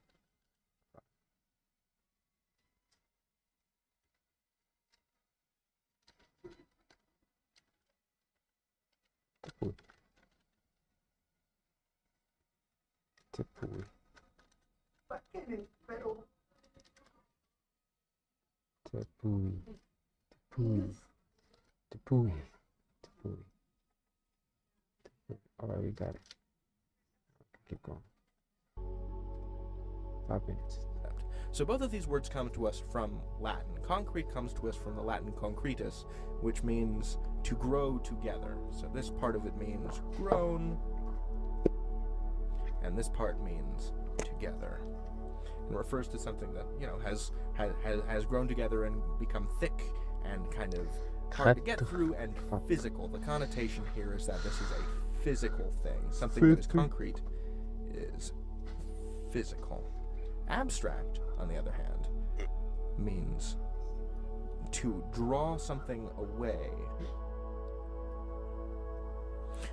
Tepui. Alright, we got it. Keep going. 5 minutes. So both of these words come to us from Latin. Concrete comes to us from the Latin concretus, which means to grow together. So this part of it means grown, and this part means together. And refers to something that, has grown together and become thick and kind of hard to get through and physical. The connotation here is that this is a physical thing. Something that is concrete is physical. Abstract, on the other hand, means to draw something away.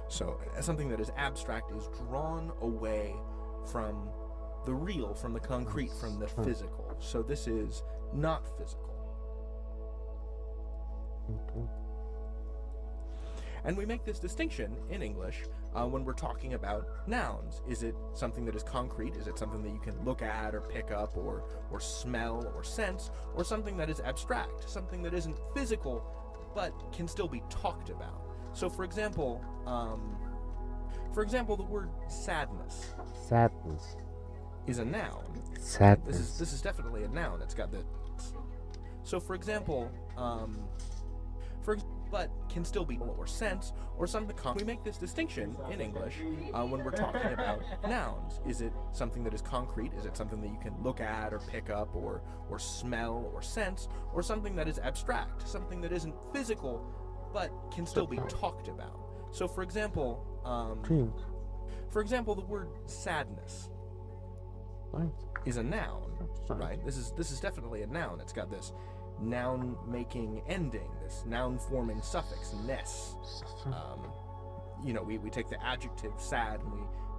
So something that is abstract is drawn away from the real, from the concrete, from the physical. So this is not physical. And we make this distinction in English when we're talking about nouns. Is it something that is concrete? Is it something that you can look at or pick up or smell or sense? Or something that is abstract, something that isn't physical but can still be talked about? So, for example, the word sadness Sadness. is a noun. Sadness. This is definitely a noun. It's got the. So, for example, but can still be or sense or something. We make this distinction in English when we're talking about nouns. Is it something that is concrete? Is it something that you can look at or pick up or smell or sense, or something that is abstract, something that isn't physical but can still be talked about? So, for example, Dream. the word sadness Right. is a noun, Right. right? This is definitely a noun. It's got this noun-making ending, this noun-forming suffix, ness. We take the adjective sad and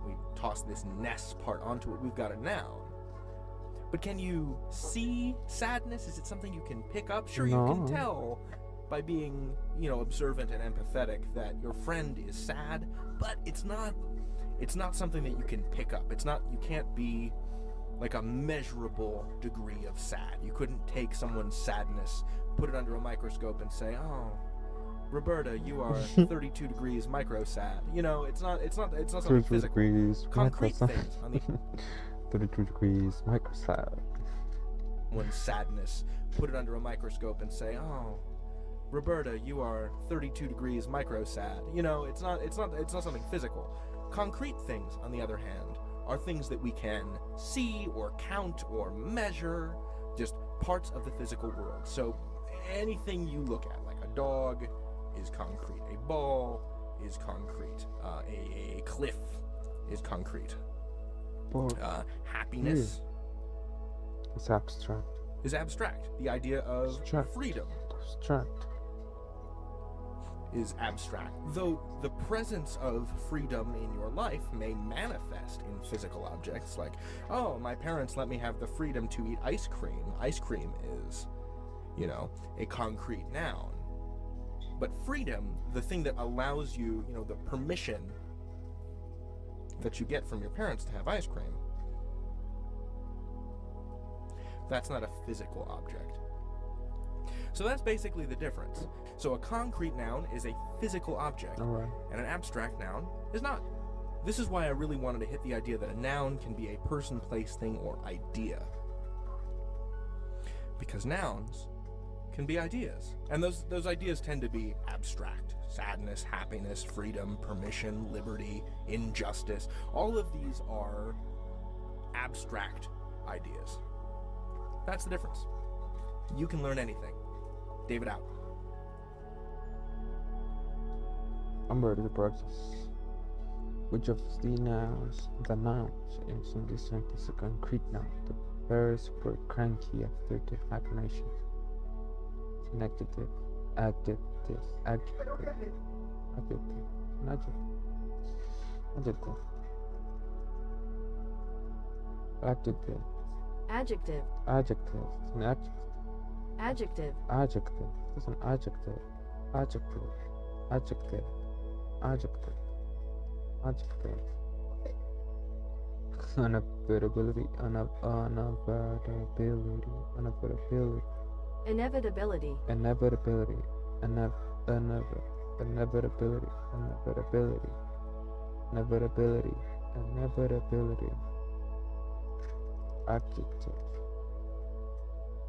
we toss this ness part onto it. We've got a noun. But can you see sadness? Is it something you can pick up? Sure, you can No. tell by being, observant and empathetic that your friend is sad, but it's not something that you can pick up. You can't be like a measurable degree of sad. You couldn't take someone's sadness, put it under a microscope and say, "Oh, Roberta, you are 32 degrees micro sad." It's not something 32 physical. degrees. Concrete microside. things on the 32 degrees. Microside. someone's sadness, put it under a microscope and say, "Oh, Roberta, you are 32 degrees micro sad." It's not something physical. Concrete things, on the other hand, are things that we can see or count or measure, just parts of the physical world. So anything you look at, like a dog, is concrete. A ball is concrete. A cliff is concrete. Happiness It's abstract. is abstract. The idea of Abstract. freedom Abstract. is abstract. Though the presence of freedom in your life may manifest in physical objects, like, oh, my parents let me have the freedom to eat ice cream. Ice cream is, a concrete noun. But freedom, the thing that allows you, the permission that you get from your parents to have ice cream, that's not a physical object. So that's basically the difference. So a concrete noun is a physical object, Alright. and an abstract noun is not. This is why I really wanted to hit the idea that a noun can be a person, place, thing, or idea. Because nouns can be ideas. And those ideas tend to be abstract. Sadness, happiness, freedom, permission, liberty, injustice. All of these are abstract ideas. That's the difference. You can learn anything. David out. I'm ready to practice. Which of the nouns is in this sentence a concrete noun? The verbs were cranky after the hibernation. An adjective, adjective, adjective, adjective, an adjective, adjective, adjective, Adjective. adjective, an adjective, Adjective. adjective, it's an adjective, adjective, adjective, adjective, adjective. Unavoidability, unavoidability, unavoidability, Inevitability. inevitability, inevitability, inevitability, inevitability, inevitability. Adjective,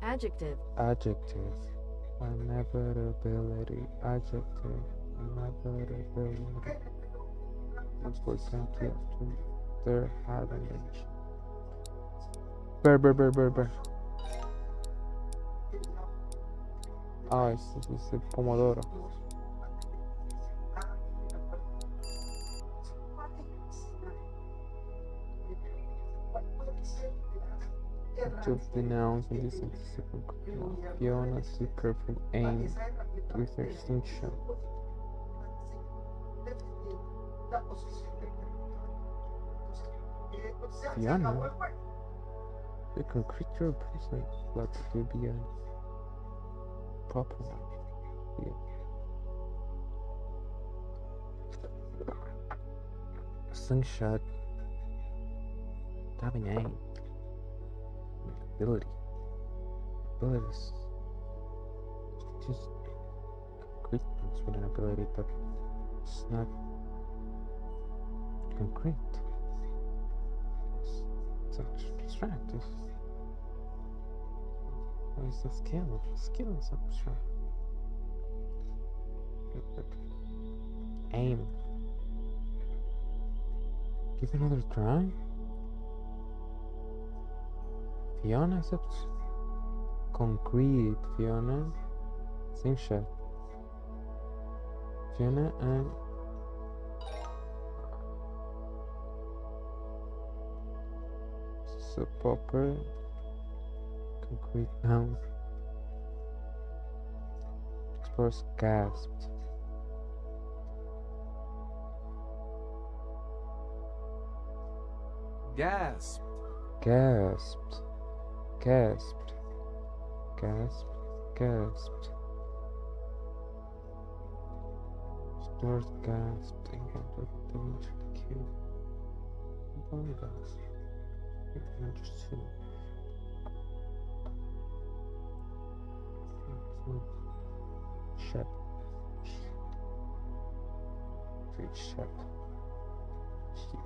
Adjective. adjective, inevitability, adjective, inevitability. That's for cranky after their hibernation. Burr. Ah, es el pomodoro. Which of the nouns in this sentence is a concrete noun? Fiona seek careful aim with her extinction. Fiona? The concrete verb person like to be a proper noun. Yeah. Slingshot. Having aim. Ability. Abilities. Just concrete things with an ability, but It's not concrete. It's abstract. What is the skill? Skill is abstract. Aim. Give another try. Fiona accepts concrete. Fiona, same shot. Fiona and so proper concrete noun. Explorers gasped. Gasp. Gasped. Gasped. Gasped. Gasped. Explorers gasped and wondered what they entered the cave. Probably gasped. Interesting. Shep. Great shep. Sheep.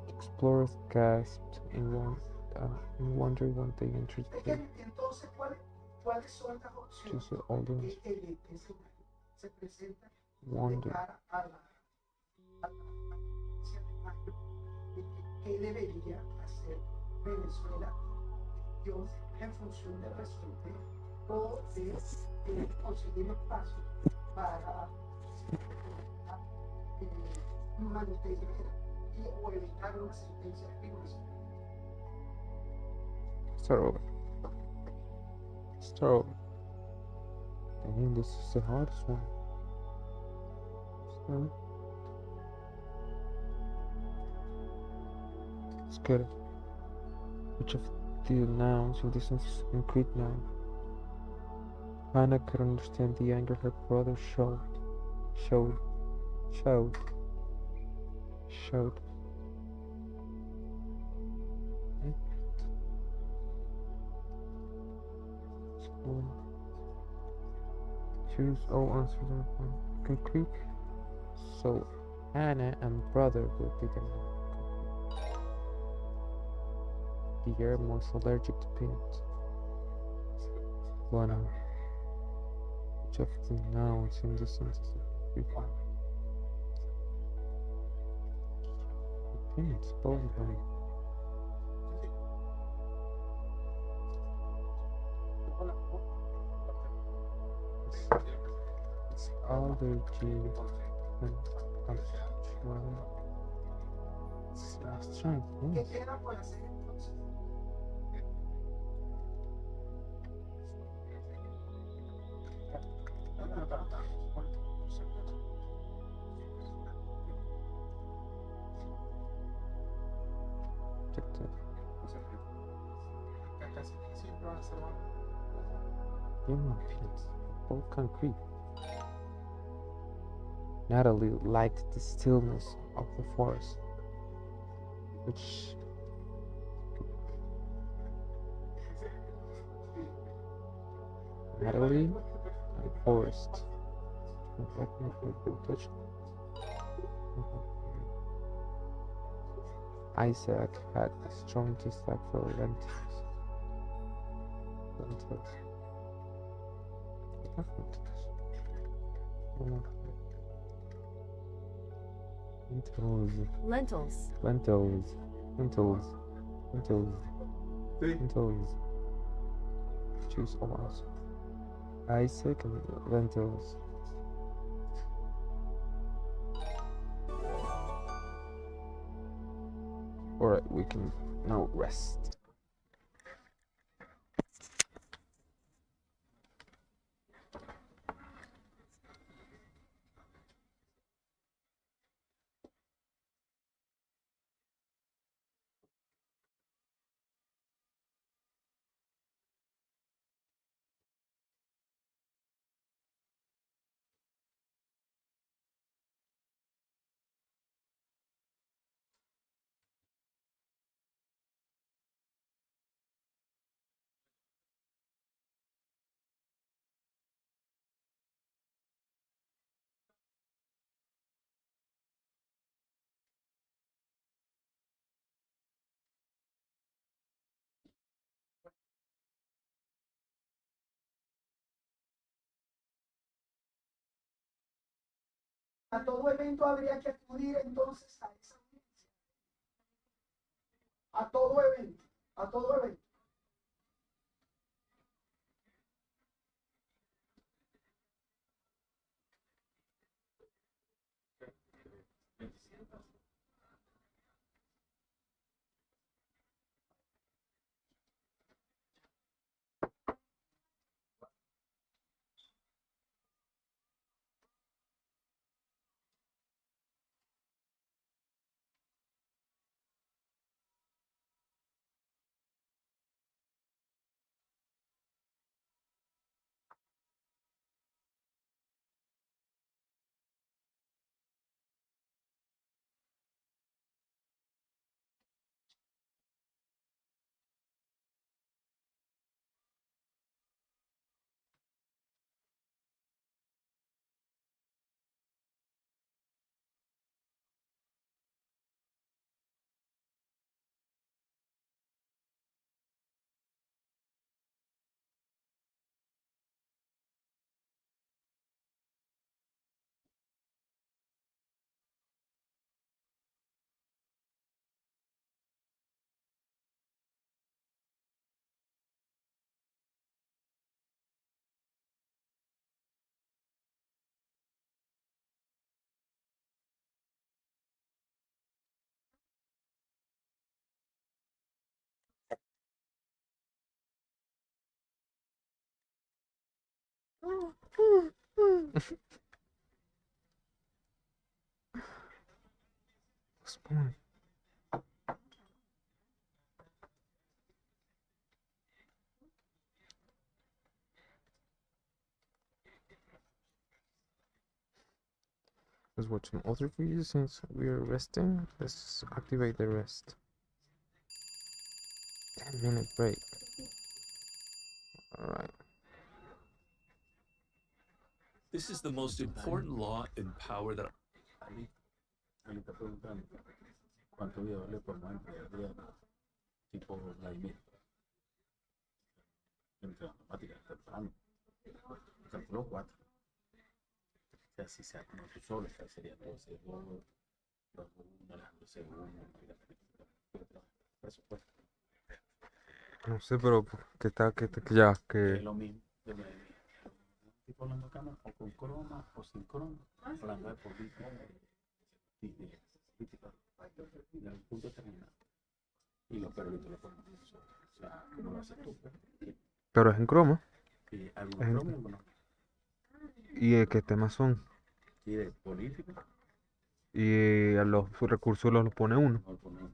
Explorers gasped in wonder when they entered the cave. Entonces, ¿cuáles son las opciones Just the audience que el escenario se presenta de wondered. cara a qué debería hacer Venezuela, Dios, en función de resolver o de conseguir espacio para mantener o evitar una sentencia firme? Start over. Start over. Dang, this is the hardest one. So, let's get it. Which of the nouns in this sentence is a concrete noun? Hannah could understand the anger her brother showed. Showed. Choose all answers are one. Concrete. So Anna and brother will be the noun. The air most allergic to peanuts. One. Which of the nouns in this sentence is a concrete noun? Peanuts, both of them. It's allergy and it's abstract. ¿Qué Yes. queda por hacer entonces? Check that. Casi siempre van a ser Human peanuts, both concrete. Natalie liked the stillness of the forest, which Natalie and forest. Isaac had a strong dislike for lentils. Lentils. Lentils. Lentils. Choose all answer. Isaac and lentils. Alright, we can now rest. A todo evento habría que acudir entonces a esa audiencia. A todo evento. A todo evento. Spoon. Let's watch some other videos since we're resting. Let's activate the rest. 10-minute break. Alright. This is the most important law and power that Ali, me está preguntando cuántos videos le podemos entregar diario, tipo live, entre matemáticas temprano. Calculo 4. O sea, si sea como tú solo, o sea, sería 12, 2, 1, Alejandro segundo, presupuesto. No sé, pero que está, que ya, Es que lo mismo. Yo me tipo hablando acá, o con croma o sin croma, hablando de política y de política, en el punto terminado. Y los perritos lo ponemos nosotros. O sea, como lo haces tú, pues. pero es en croma. Y algunos croma y algunos no. ¿Y qué temas son? Y de política, Y a los recursos los pone uno. no lo ponemos.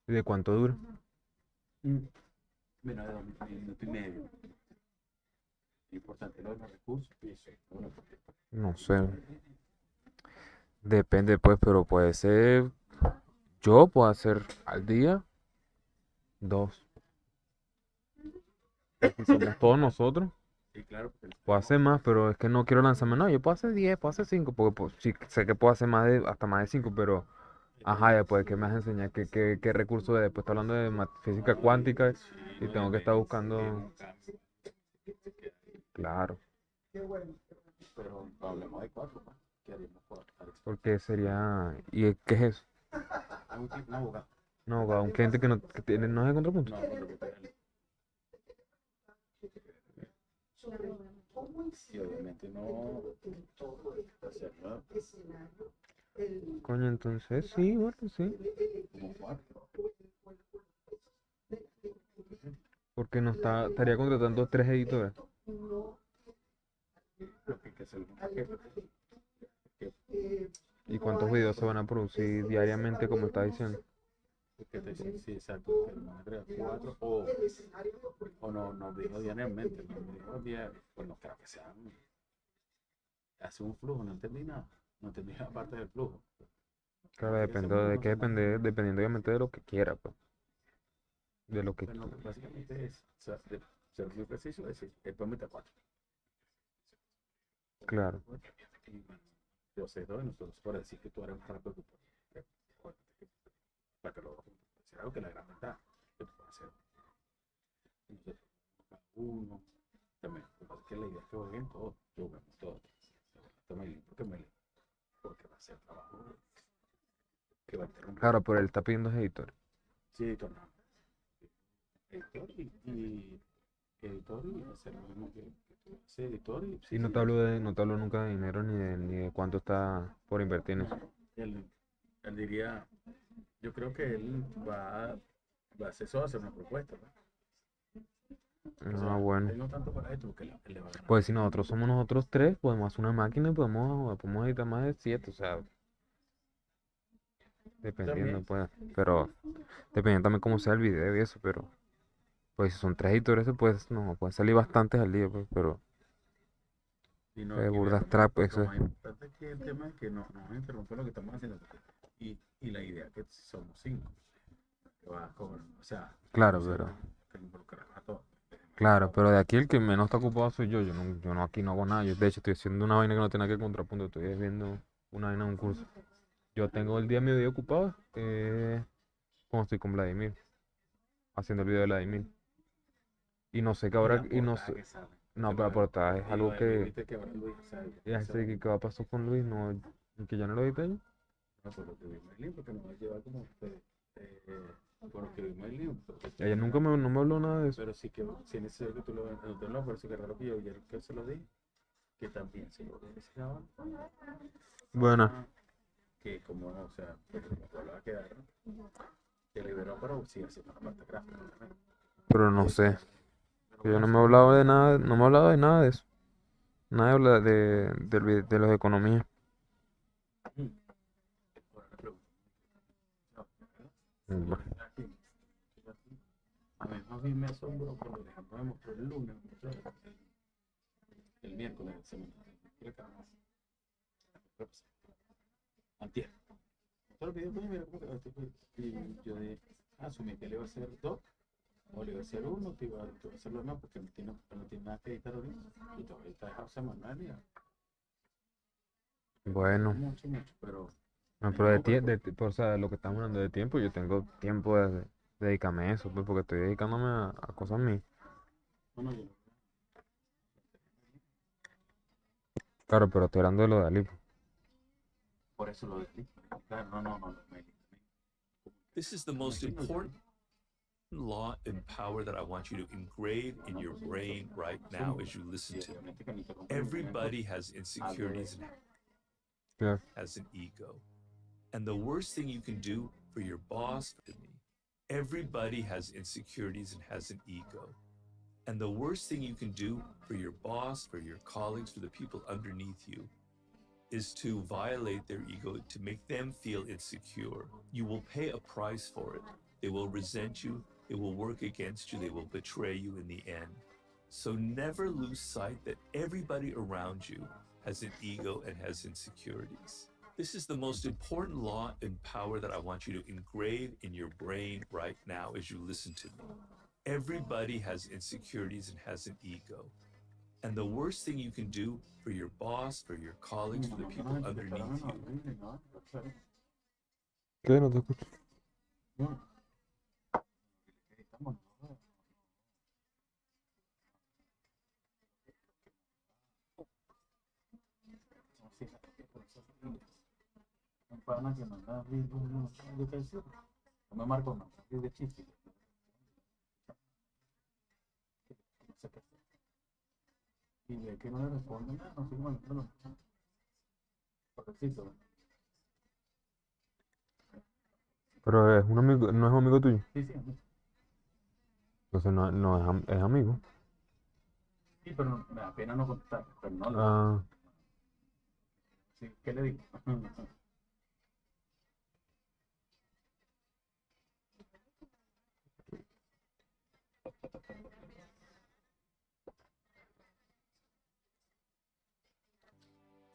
¿Y de cuánto dura? Menos de 2 minutos y medio. Importante lo de los recursos y eso. Bueno, No sé. Depende, pues, pero puede ser. Yo puedo hacer al día 2. Si somos todos nosotros, sí, claro, porque puedo hacer más, pero es que no quiero lanzarme. No, yo puedo hacer 10, puedo hacer 5, porque pues, sí, sé que puedo hacer hasta más de 5, pero. Ajá, después que me vas a enseñar qué recurso es. Después está hablando de física cuántica y tengo que estar buscando. Claro, pero hablemos de 4, pues. ¿Qué haríamos por porque sería. ¿Y qué es eso? un abogado? No, a un cliente que no que tiene, no es de contrapunto. No, con lo que pegan. Y obviamente no hacerlo Coño, entonces sí, bueno, sí. como 4. Porque estaría contratando 3 editores. Lo que hay que hacer es un paquete. ¿Y cuántos videos se van a producir diariamente, como está diciendo? Que te dicen, sí, exacto, que nos entrega 4 o no, nos dijo diariamente, nos dijo diario, pues no creo que sea hace un flujo, no entendí nada, no entendí la parte del flujo. Claro, dependiendo obviamente de lo que quiera, pues. De lo que Bueno, quiera. básicamente es, o sea, de ser muy preciso, es decir, él puede meter 4. Claro. Y bueno, yo sé todo de nosotros, por decir que tú eres para preocupar, para que lo hacer algo que la gran ventaja que tú puedes hacer. Entonces, cada uno, también, lo que pasa es que la idea es que jueguen todos, juguemos todos. Mailin, ¿por qué Mailin? Porque va a ser trabajo que va a interrumpir. Claro, pero él está pidiendo editor. Sí, editor, no. Editor y hacer lo mismo que tú haces, editor y Y no te hablo no te hablo nunca de dinero ni de cuánto está por invertir en eso. él diría, yo creo que él va a hacer eso, va a hacer una propuesta, ¿no? O sea, Bueno. él no tanto para esto, porque él le va a ganar. Pues si nosotros somos nosotros tres, podemos hacer una máquina y podemos editar más de 7, o sea, dependiendo, También. pues. Pero, dependiendo también cómo sea el video y eso, pero, pues si son 3 editores, pues, no, puede salir bastantes al día, pues, pero, Y no, y burdas veamos trap, lo eso es. más importante que el tema es que no nos interrumpe lo que estamos haciendo. Y la idea es que somos 5. Que va a cobrar, o sea, Claro, o sea, pero, que involucrar a todos. claro, pero de aquí el que menos está ocupado soy yo. Yo no, aquí no hago nada. Yo, de hecho, estoy haciendo una vaina que no tiene nada que ver con contrapunto. Estoy viendo una vaina de un curso. Yo tengo el día medio ocupado, cuando estoy con Vladimir, haciendo el video de Vladimir. Y no sé qué ahora, y no sé, no, pero la portada es algo que, Viste que ahora Luis, o sea, ya sé que qué va a pasar con Luis, no, que ya no lo edité yo. no, por lo que vi Maylin, porque nos va a llevar como por lo que vi Maylin, Ella nunca no me habló nada de eso. pero sí que sí es necesario que tú lo veas, no, por eso que raro que yo ayer que se lo di, que también se lo deseaba, Bueno, que como, o sea, que lo va a quedar, ¿no? Que liberó, pero sigue haciendo la parte gráfica también. pero no sé, Pero que yo no bueno, me he hablado de nada, no me he hablado de nada de eso. Nada de los de economía. sí. Ahora le pregunto, no, Bueno, a mí más bien me asombró cuando Alejandro me mostró el lunes, el miércoles de semana, antier. Mostró el video, coño, mira cómo te va. Y yo dije, asumí que le iba a hacer 2, o le iba a hacer 1, te iba a hacer los más, porque no tiene nada que editar ahorita. Y todavía está dejado semanal ya. bueno, Mucho, pero no, me pero llamó para o sea, lo que estamos hablando de tiempo, yo tengo tiempo de dedicarme a eso, pues, porque estoy dedicándome a cosas mías. no, no, yo no. Claro, pero estoy hablando de lo de Ali. Por eso lo dije. Claro, no, This is the most important law and power that I want you to engrave in your brain right now as you listen to me. Everybody has insecurities and Yeah. has an ego. And the worst thing you can do for your boss, for me, everybody has insecurities and has an ego. And the worst thing you can do for your boss, for your colleagues, for the people underneath you, is to violate their ego, to make them feel insecure. You will pay a price for it. They will resent you. They will work against you. They will betray you in the end. So never lose sight that everybody around you has an ego and has insecurities. This is the most important law and power that I want you to engrave in your brain right now as you listen to me. Everybody has insecurities and has an ego. And the worst thing you can do for your boss, for your colleagues, for the people underneath you, ¿Qué? No te escucho. Un pana que manda de Facebook, no me marco más, de chiste. No sé qué hacer. Y ve que no le responde nada, no sé cómo le respondo. Pobrecito. Pero es un amigo, no es un amigo tuyo. Sí, amigo. Entonces no es amigo. Sí, pero me da pena no contestar, pero no lo. Ah, Sí, ¿qué le digo?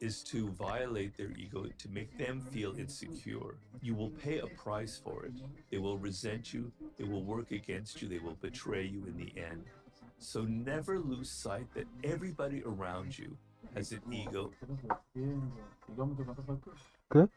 is to violate their ego, to make them feel insecure. You will pay a price for it. They will resent you. They will work against you. They will betray you in the end. So never lose sight that everybody around you has an ego. ¿qué?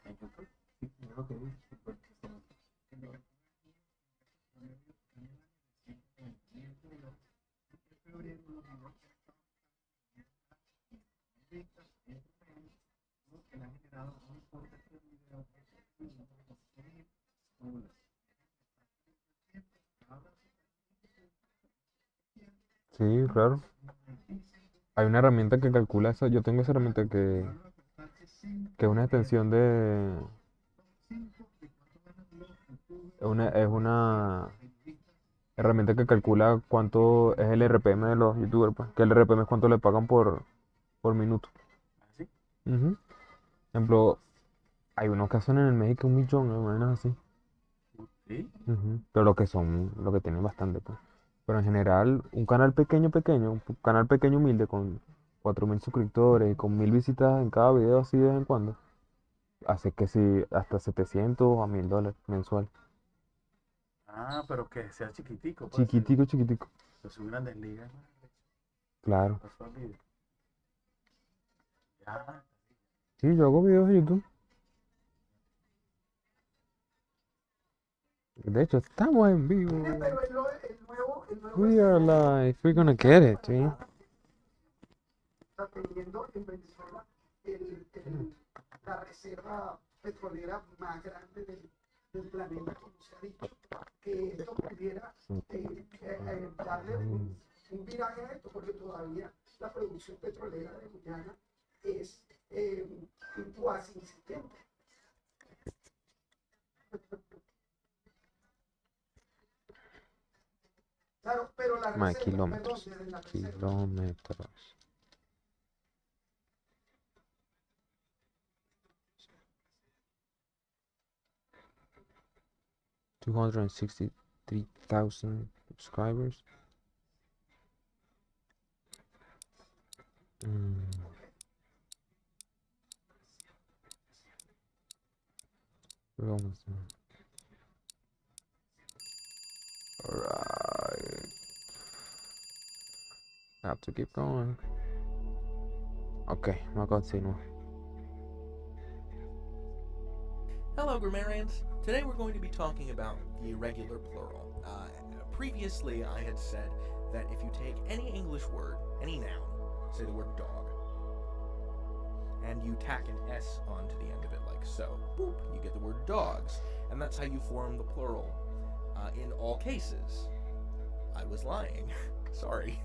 Sí, claro. Hay una herramienta que calcula eso. Yo tengo esa herramienta que es una extensión de... Es una herramienta que calcula cuánto es el RPM de los youtubers, pues. Que el RPM es cuánto le pagan por minuto. ¿Así? Ujú. Por ejemplo, hay unos que hacen en el México 1 millón, ¿no? Vainas así. ¿Sí? Ujú. Pero lo que tienen bastante, pues. Pero en general, un canal pequeño, pequeño, un canal pequeño humilde con 4.000 suscriptores y con 1.000 visitas en cada video así de vez en cuando, hace que sí, hasta 700 a $1.000 mensual. Ah, pero que sea chiquitico, pues. Chiquitico, chiquitico. Que son grandes ligas. Claro. No son videos. Ya. Sí, yo hago videos de YouTube. De hecho, estamos en vivo. Pero el nuevo We are live. We're gonna get it, ¿sí? está teniendo en Venezuela la reserva petrolera más grande del planeta, como se ha dicho, que esto pudiera darle un viraje a esto, porque todavía la producción petrolera de Guyana es cuasi incipiente. Claro, pero la Más reserva, kilómetros. perdón, desde la reserva. Kilómetros. $263,000 subscribers. We're almost done. Alright. Have to keep going. Okay, I'll continue. Hello, grammarians. Today we're going to be talking about the irregular plural. Previously, I had said that if you take any English word, any noun, say the word dog, and you tack an S onto the end of it like so, boop, you get the word dogs, and that's how you form the plural. In all cases, I was lying. Sorry.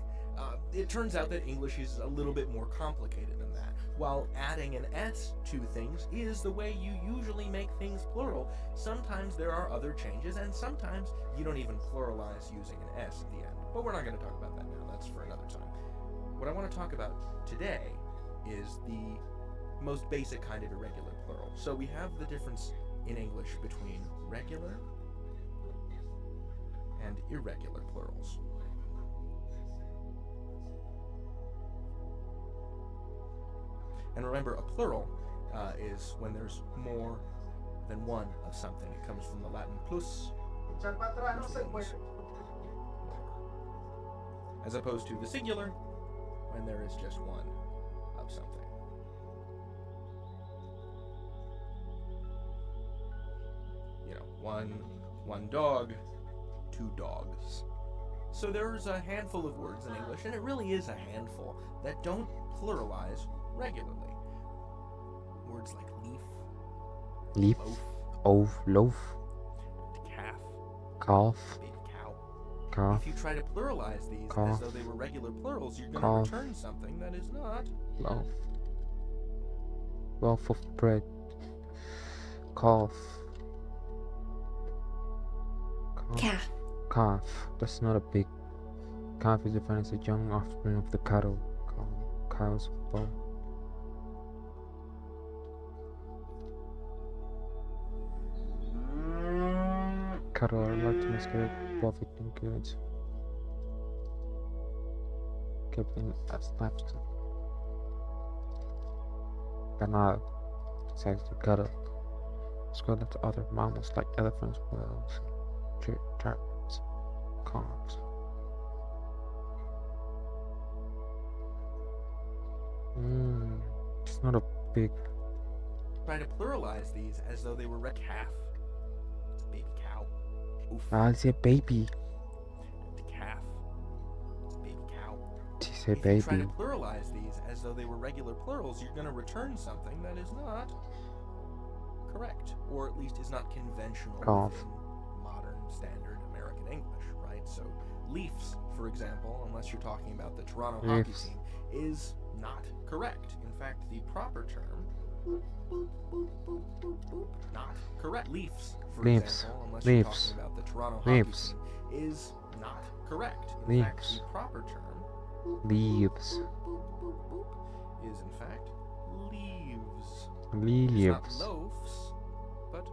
It turns out that English is a little bit more complicated than that. While adding an S to things is the way you usually make things plural, sometimes there are other changes, and sometimes you don't even pluralize using an S at the end. But we're not going to talk about that now. That's for another time. What I want to talk about today is the most basic kind of irregular plural. So we have the difference in English between regular and irregular plurals. And remember, a plural is when there's more than one of something. It comes from the Latin plus, Echar para atrás no se which means puede. more, as opposed to the singular, when there is just one of something. You know, one dog, two dogs. So there's a handful of words in English, and it really is a handful, that don't pluralize regularly. Words like leaf, Leaf, loaf, loaf, calf, calf, baby cow. calf, If you try to pluralize these as Calf. though they were regular plurals, you're going Calf. to return something that is not. loaf, loaf of bread, calf, Calf. calf. That's not a big calf. Is defined as a young offspring of the cattle. Cow's bone. Cattle are large muscular, buffet and goods. Kept in as livestock. Ganado. Sex to cattle. Similar to other mammals like elephants, whales, giraffes, calves. It's not a big Try to pluralize these as though they were calf. It's a baby cow. Oof. I say baby. Calf. It's a baby cow. She said If you try baby. to pluralize these as though they were regular plurals, you're going to return something that is not correct, or at least is not conventional Calf. within modern standard American English, right? So leaves, for example, unless you're talking about the Toronto hockey Leafs. team, is not correct. In fact, the proper term, boop, boop, boop, boop, boop, boop, not correct. Leafs, for Leafs. example, unless Leafs. you're talking about the Toronto hockey Leafs. team, is not correct. In fact, Leafs. the proper term, boop, Leaves. boop, boop, boop, boop, is in fact leaves. It's not Leaves. loaves, but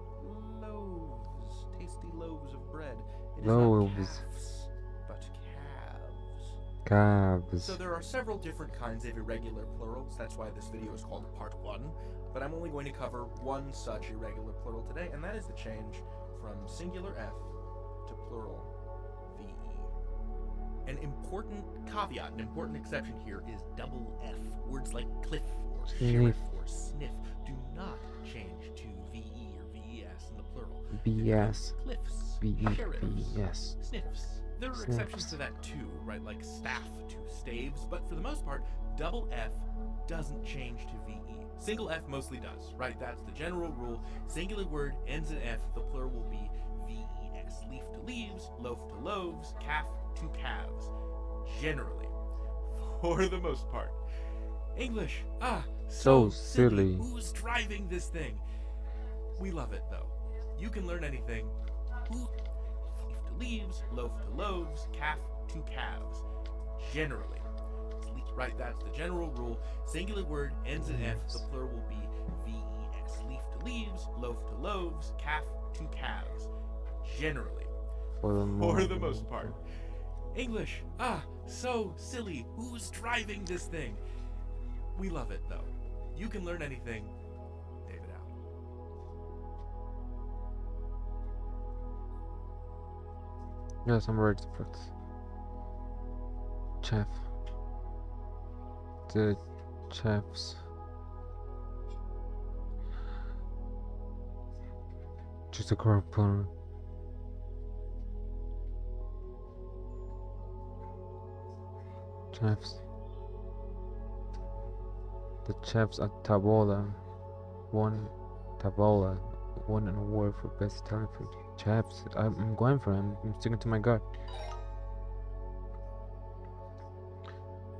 loaves. Tasty loaves of bread. It is Loaves. not calves, but calves. Calves. So there are several different kinds of irregular plurals. That's why this video is called Part 1. But I'm only going to cover one such irregular plural today, and that is the change from singular F to plural VE. An important caveat, an important exception here is double F. Words like cliff or sheriff or sniff do not change to VE or VES in the plural. BS. Cliffs, VE. sheriffs, Yes. sniffs. There are exceptions Sniffs. to that too, right? Like staff to staves, but for the most part, double F doesn't change to VE. Single F mostly does, right? That's the general rule. Singular word ends in F, the plural will be VES. Leaf to leaves, loaf to loaves, calf to calves. Generally. For the most part. English, So silly. Who's driving this thing? We love it though. You can learn anything. Leaf to leaves, loaf to loaves, calf to calves. Generally. Right, that's the general rule. Singular word ends in F, the plural will be VES. Leaf to leaves, loaf to loaves, calf to calves. Generally. For the most part. English, so silly. Who's driving this thing? We love it though. You can learn anything. David out. Yeah, some words to practice. Chef. The chefs. Just a correct plural. Chefs. The chefs at Tavola won an award for best Italian food. Chefs. I'm going for him. I'm sticking to my gut.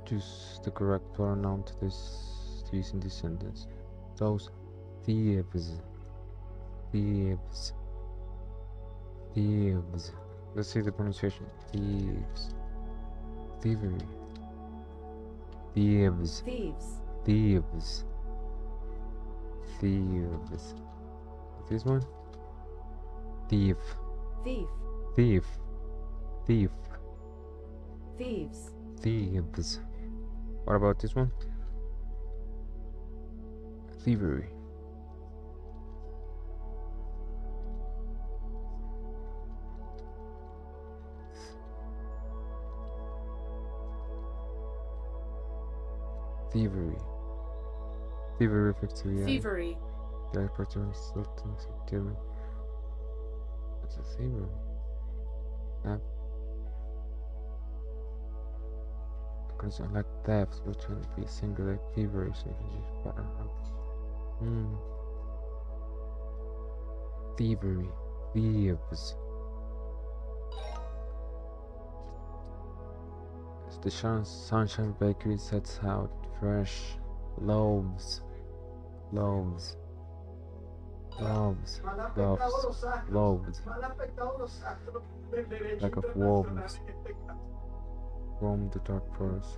Choose the correct plural noun to use in this sentence. Those thieves. Thieves. Thieves. Let's see the pronunciation. Thieves. Thievery. Thieves. Thieves. Thieves. Thieves. This one? Thief. Thief. Thief. Thief. Thieves. Thieves. What about this one? Thievery. Thievery. Thievery factory. Thievery. The person sultans theory. It's a thievery. Because I like theft, which can be singular thievery, so you can use better. Thievery. Thieves. The Sunshine Bakery sets out fresh loaves. Loaves. Loaves. Mal afectados los astros. Loaves. Mal afectados los astros del derecho Like of internacional wolves. en este caso. Roam the dark forest.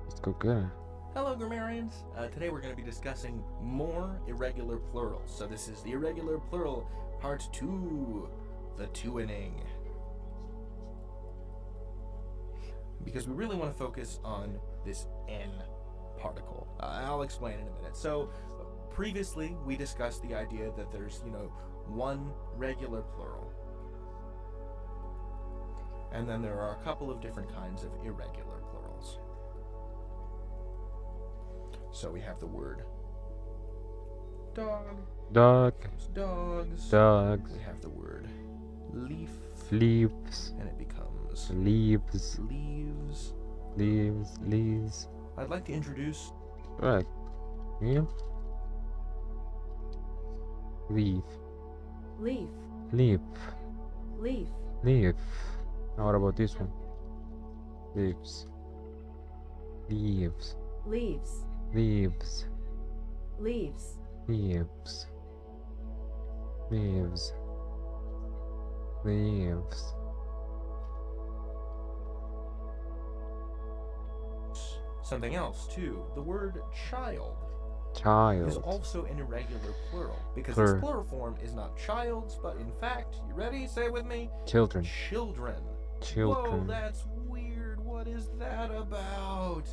Let's go get it. Hello, grammarians. Today we're going to be discussing more irregular plurals. So this is the irregular plural, part 2, the two-inning. Because we really want to focus on this N particle. I'll explain in a minute. So previously we discussed the idea that there's, one regular plural. And then there are a couple of different kinds of irregular plurals. So we have the word dog. Dog. Dogs. Dogs. We have the word leaf. Leaves. And it becomes Leaves. leaves. Leaves. Leaves. I'd like to introduce Right. Yeah. Leaf. Leaf. Leaf. Leaf. Leaf. Now what about this one? Leaves. Leaves. Leaves. Leaves. Leaves. Leaves. Leaves. Leaves. Something else too. The word child is Child. also an irregular plural because Plur. its plural form is not childs, but in fact, you ready? Say it with me. Children. Children. Whoa, Children. that's weird. What is that about?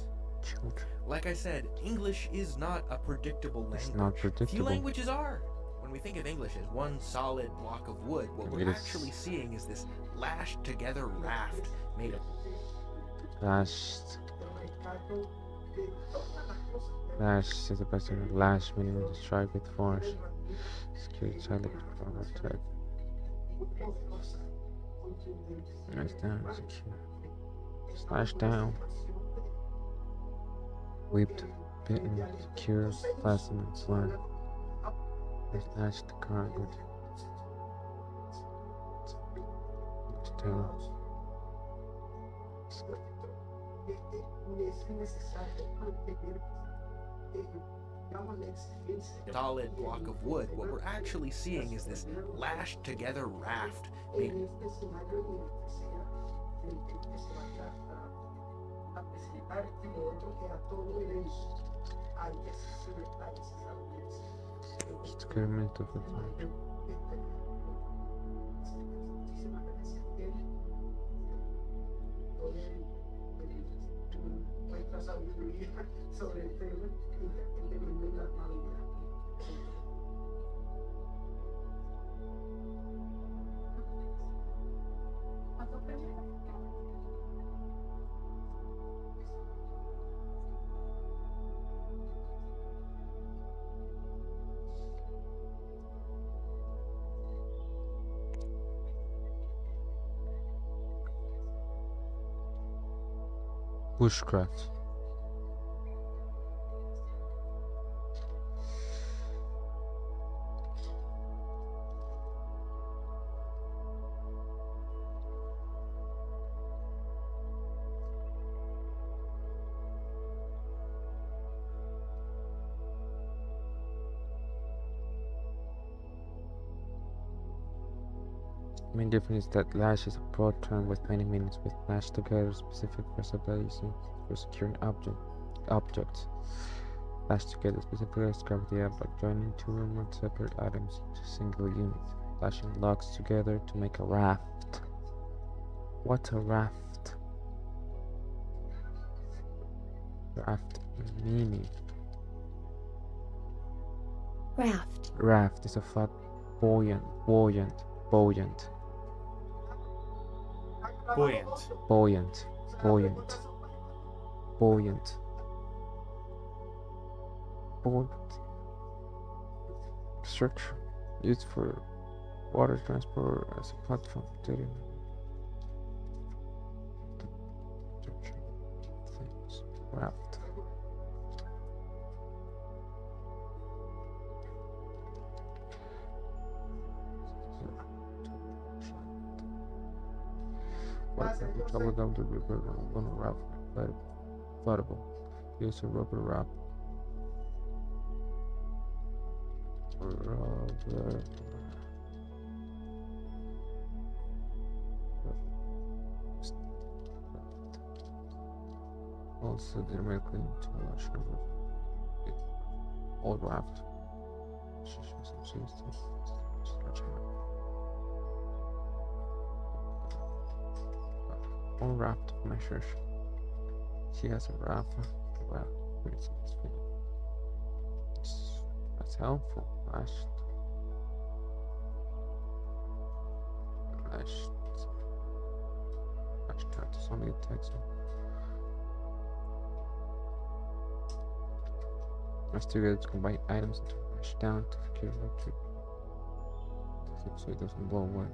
Children. Like I said, English is not a predictable language. It's not Few predictable. languages are. When we think of English as one solid block of wood, what It we're is. actually seeing is this lashed together raft made of Lashed. Lash is a person. Lash meaning to strike with force. Secure child from attack. Slash down. Secure. Slash down. Whipped. Bitten. Secure. Fasten. Slam. Slash the cargo. Tail. solid block of wood. What we're actually seeing is this lashed together raft made Experiment of the fire. sobre el tema y entendiendo la armadura. Bushcraft. The main difference is that lash is a broad term with many meanings, with lash together specific for stabilizing for securing objects. Lash together specifically describes the act of joining two or more separate items into a single unit. Lashing logs together to make a raft. What a raft? Raft meaning. Raft. Raft is a flat, buoyant. Buoyant. Buoyant. Structure used for water transport as a platform. Things. Raft. Travel down the river on a raft, floatable. Use a rubber raft. Rubber. Also directly into a large river. Old raft. One raft of measures. She has a raft. That's helpful. Lashed. Try to somebody text me. Let's do it to combine items and to push down to secure electric. So it doesn't blow away.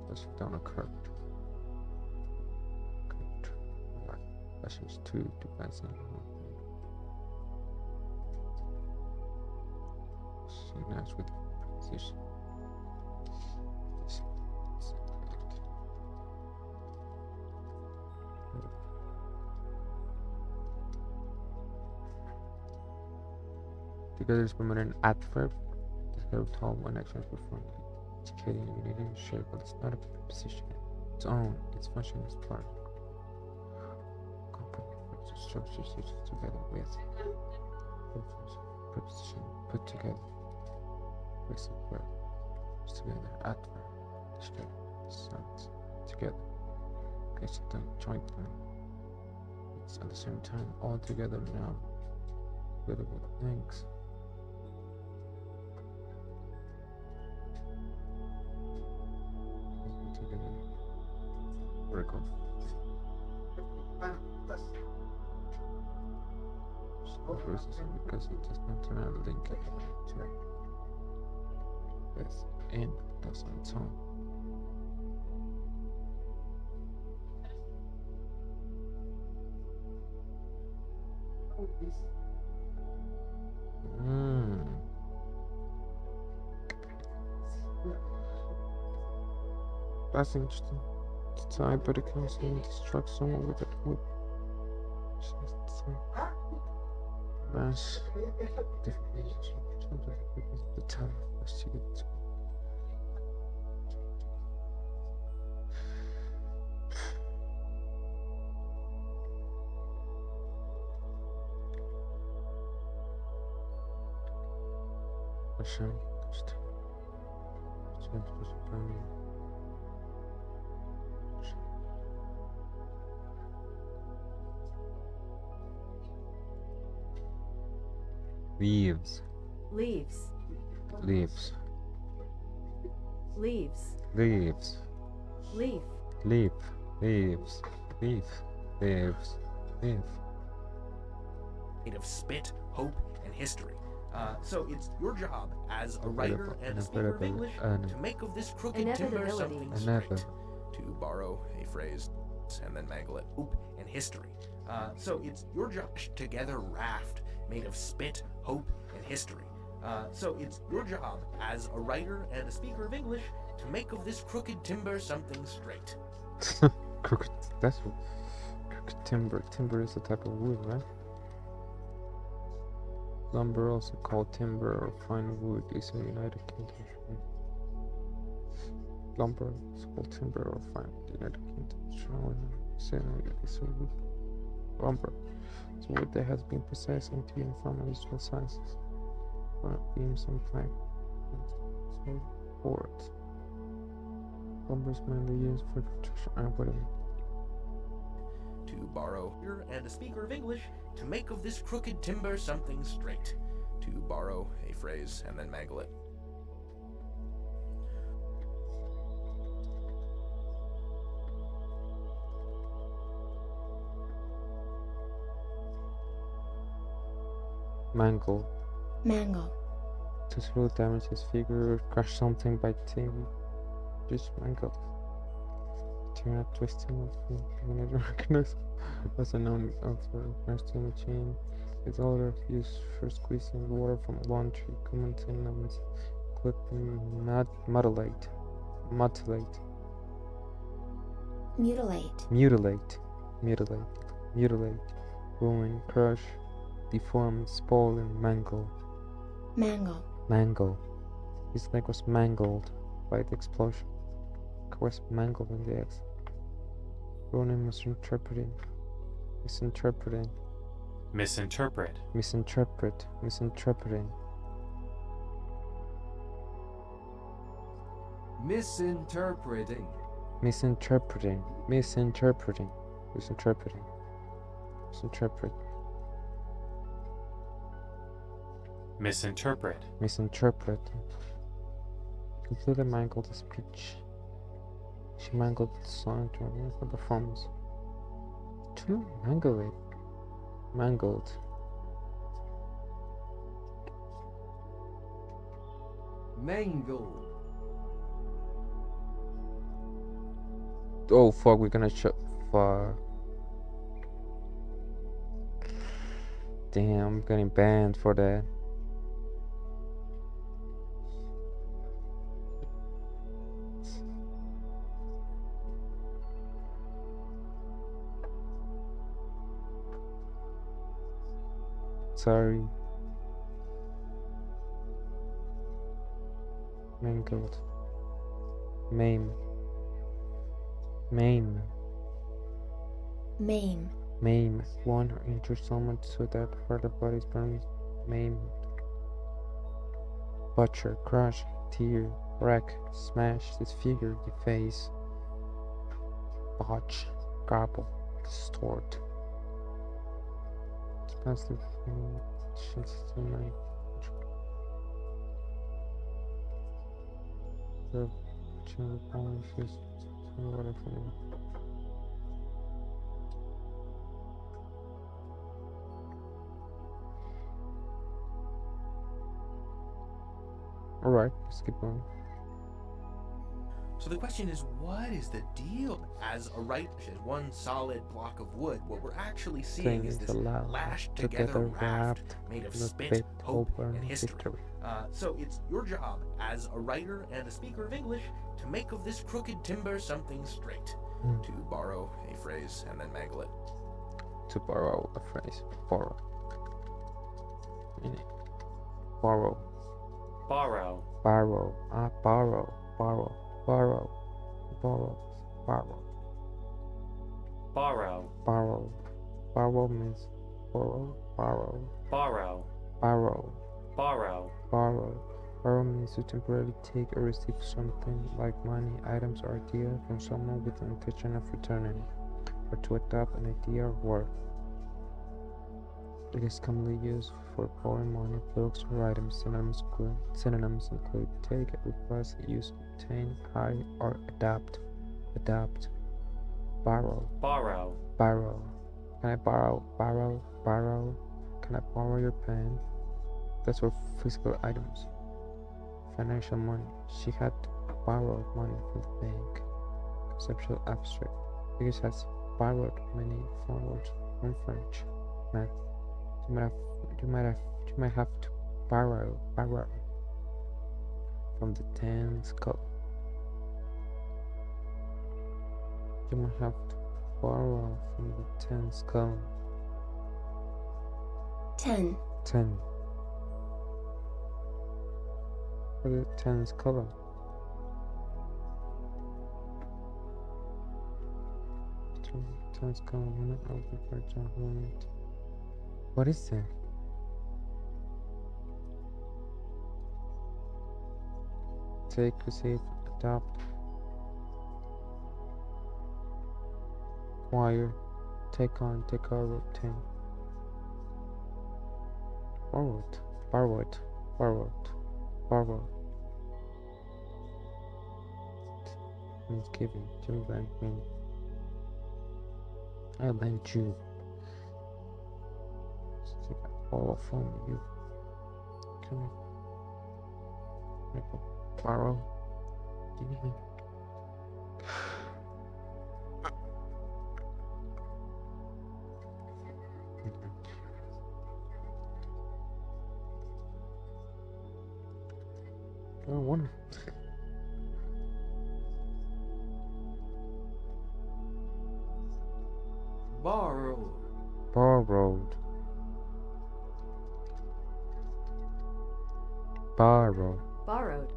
Push down a curve. Questions 2 depends on synchronize with precision. Because it's permanent adverb, the verb told when actions performed. Indicating unity and shape, but it's not a preposition. Its own, its function is part. Component structures used together with preposition put together with the verb together adverb describe sounds together. It's the joint plan. It's at the same time all together now. Together with things. Together. Vertical. Because it does not link it to with in does on its own. That's interesting. To tie but it comes in distract someone with it would mass the time was to get leaves, Leaves. leaves, Leaves. leaves, Leaf. leaf, leaves, leaf, leaves, leaf. Made of spit, hope, and history. So it's your job as a writer and a speaker of English to make of this crooked timber something straight. To borrow a phrase and then mangle it. Hope and history. So it's your job together raft made of spit, hope, and history. So it's your job as a writer and a speaker of English to make of this crooked timber something straight. Crooked, that's what crooked timber. Timber is a type of wood, right? Lumber, also called timber or fine wood, is a United Kingdom term. Lumber is called timber or fine wood, United Kingdom. Is a wood. Lumber. It's a wood that has been processed into uniform and useful sizes. Beams and plank. So boards. Lumber is mainly used for construction and wooding. To borrow and a speaker of English to make of this crooked timber something straight. To borrow a phrase and then mangle it. Mangle. Mangle. To throw damage his figure or crush something by team. Just mangle. Turn up twisting of the unit organism as a known of the resting machine. It's also used for squeezing water from laundry. Common synonyms include mutilate, mutilate, Mutilate. mutilate, mutilate, mutilate, ruin, crush, deform, spoil, and mangle. Mangle. Mangle. His leg was mangled by the explosion. Was mangled in the eggs. Ronan misinterpreting. Misinterpreting. Misinterpret. Misinterpret. Misinterpreting. Misinterpreting. Misinterpreting. Misinterpreting. Misinterpreting. Misinterpret. Misinterpret. Misinterpret. Completely mangled the speech. She mangled the song during her performance. To mangle it. Mangled. Mangle. Oh fuck, we're gonna shut. Fuck. Damn, I'm getting banned for that. Sorry. mangled, maim, maim, maim, maim. One or injure someone so that part of body is burned, maim. Butcher, crush, tear, wreck, smash, disfigure, deface. Botch, garble, distort. Expensive Alright, let's keep going. So the question is, what is the deal? As a right, one solid block of wood, what we're actually seeing is this lashed together raft made of spit, hope, and history. So it's your job as a writer and a speaker of English to make of this crooked timber something straight, to borrow a phrase and then mangle it. To borrow a phrase, borrow. Borrow. Borrow. Borrow. Borrow. Borrow. Borrow. Borrow. Borrow. Borrow. Borrow. Borrow means borrow. Borrow. Borrow. Borrow. Borrow. Borrow. Borrow means to temporarily take or receive something like money, items, or idea from someone with the intention of returning, or to adopt an idea or work. It is commonly used for borrowing money, books, or items. Synonyms include take, request, use, obtain, hire, or adapt. Adapt. Borrow. Borrow. Borrow. Can I borrow? Borrow. Borrow. Can I borrow your pen? That's for physical items. Financial money. She had borrowed money from the bank. Conceptual abstract. Because has borrowed many words from French. Math. You might have to borrow from the tens column. You might have to borrow from the tens column. 10, 10. For the tens column. Tens column. What is that? Take, receive, adopt, acquire, take on, take over, obtain. Borrowed, borrowed, borrowed, borrowed. Means giving, to lend me. I lend you. Borrow from you. Can I borrow? Oh, wonderful. Borrowed. Borrowed. Borrow. Borrowed.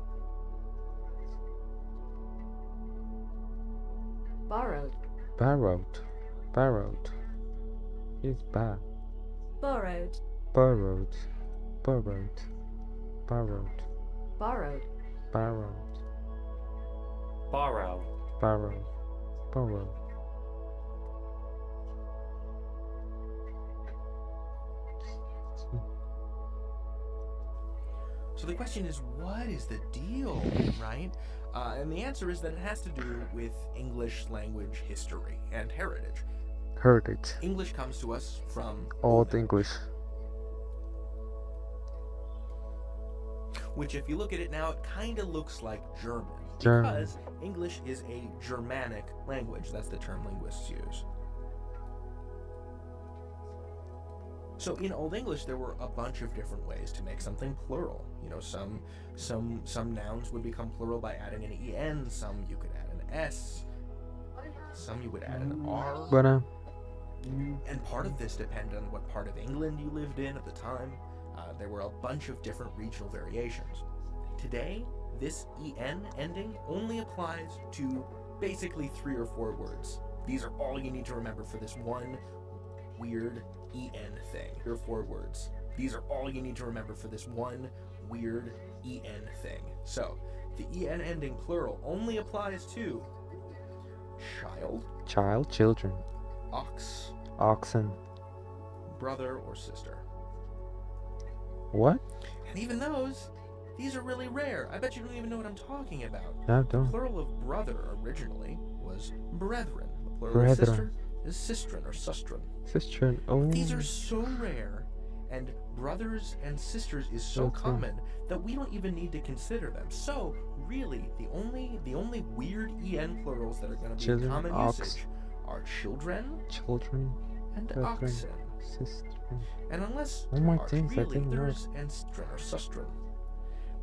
Borrowed. Borrowed. Borrowed. Is bad. Borrowed. Borrowed. Borrowed. Borrowed. Borrowed. Borrowed. Borrow. Borrow. Borrow. So the question is, what is the deal, right? And the answer is that it has to do with English language history and heritage. Heritage. English comes to us from Old English. Which, if you look at it now, it kind of looks like German. German. Because English is a Germanic language. That's the term linguists use. So in Old English, there were a bunch of different ways to make something plural. You know, some nouns would become plural by adding an en. Some you could add an s. Some you would add an r. But And part of this depended on what part of England you lived in at the time. There were a bunch of different regional variations. Today, this en ending only applies to basically 3 or 4 words. These are all you need to remember for this one weird en thing. 3 or 4 words. These are all you need to remember for this one weird en thing. So, the en ending plural only applies to child, Child, children, ox, oxen. brother, or sister. What? And even those, these are really rare. I bet you don't even know what I'm talking about. No, The don't. plural of brother originally was brethren. The plural Brethren. of sister is sistren or sustren. Sister. Oh. These are so rare, and brothers and sisters is so Okay. common that we don't even need to consider them. So really, the only weird en plurals that are going to be Children, in common ox. usage are children Children, and brethren, oxen. sister. And unless Oh my are days, I really didn't know. theirs and sistren or sustren.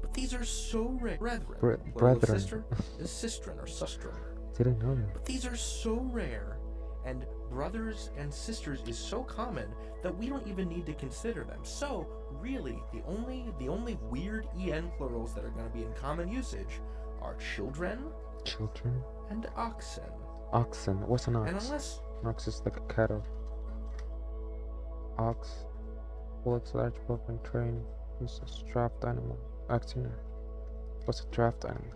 But these are so rare. Brethren. Bre- Plural of brethren. sister is sistren or sustren. Didn't know that. But these are so rare, and brothers and sisters is so common that we don't even need to consider them. So really, the only weird en plurals that are going to be in common usage are children Children. and oxen. Oxen. What's an And ox? unless An ox is like a cattle. Ox. Bullocks, large buffalo train. Is a draft animal. Acting. What's a draft animal?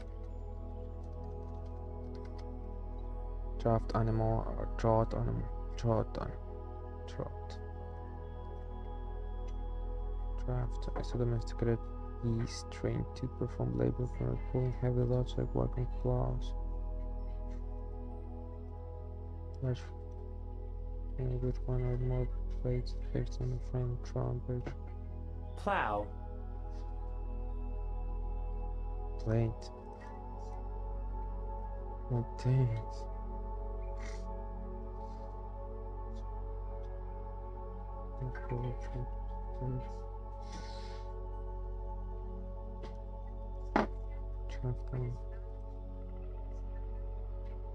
Draft animal or draught animal. Draught animal. Draught. Draft is a domesticated beast trained to perform labor for pulling heavy loads like wagon plows. Large with one or more plates fixed on the frame drawn bridge. Plow. Plate. Oh thanks.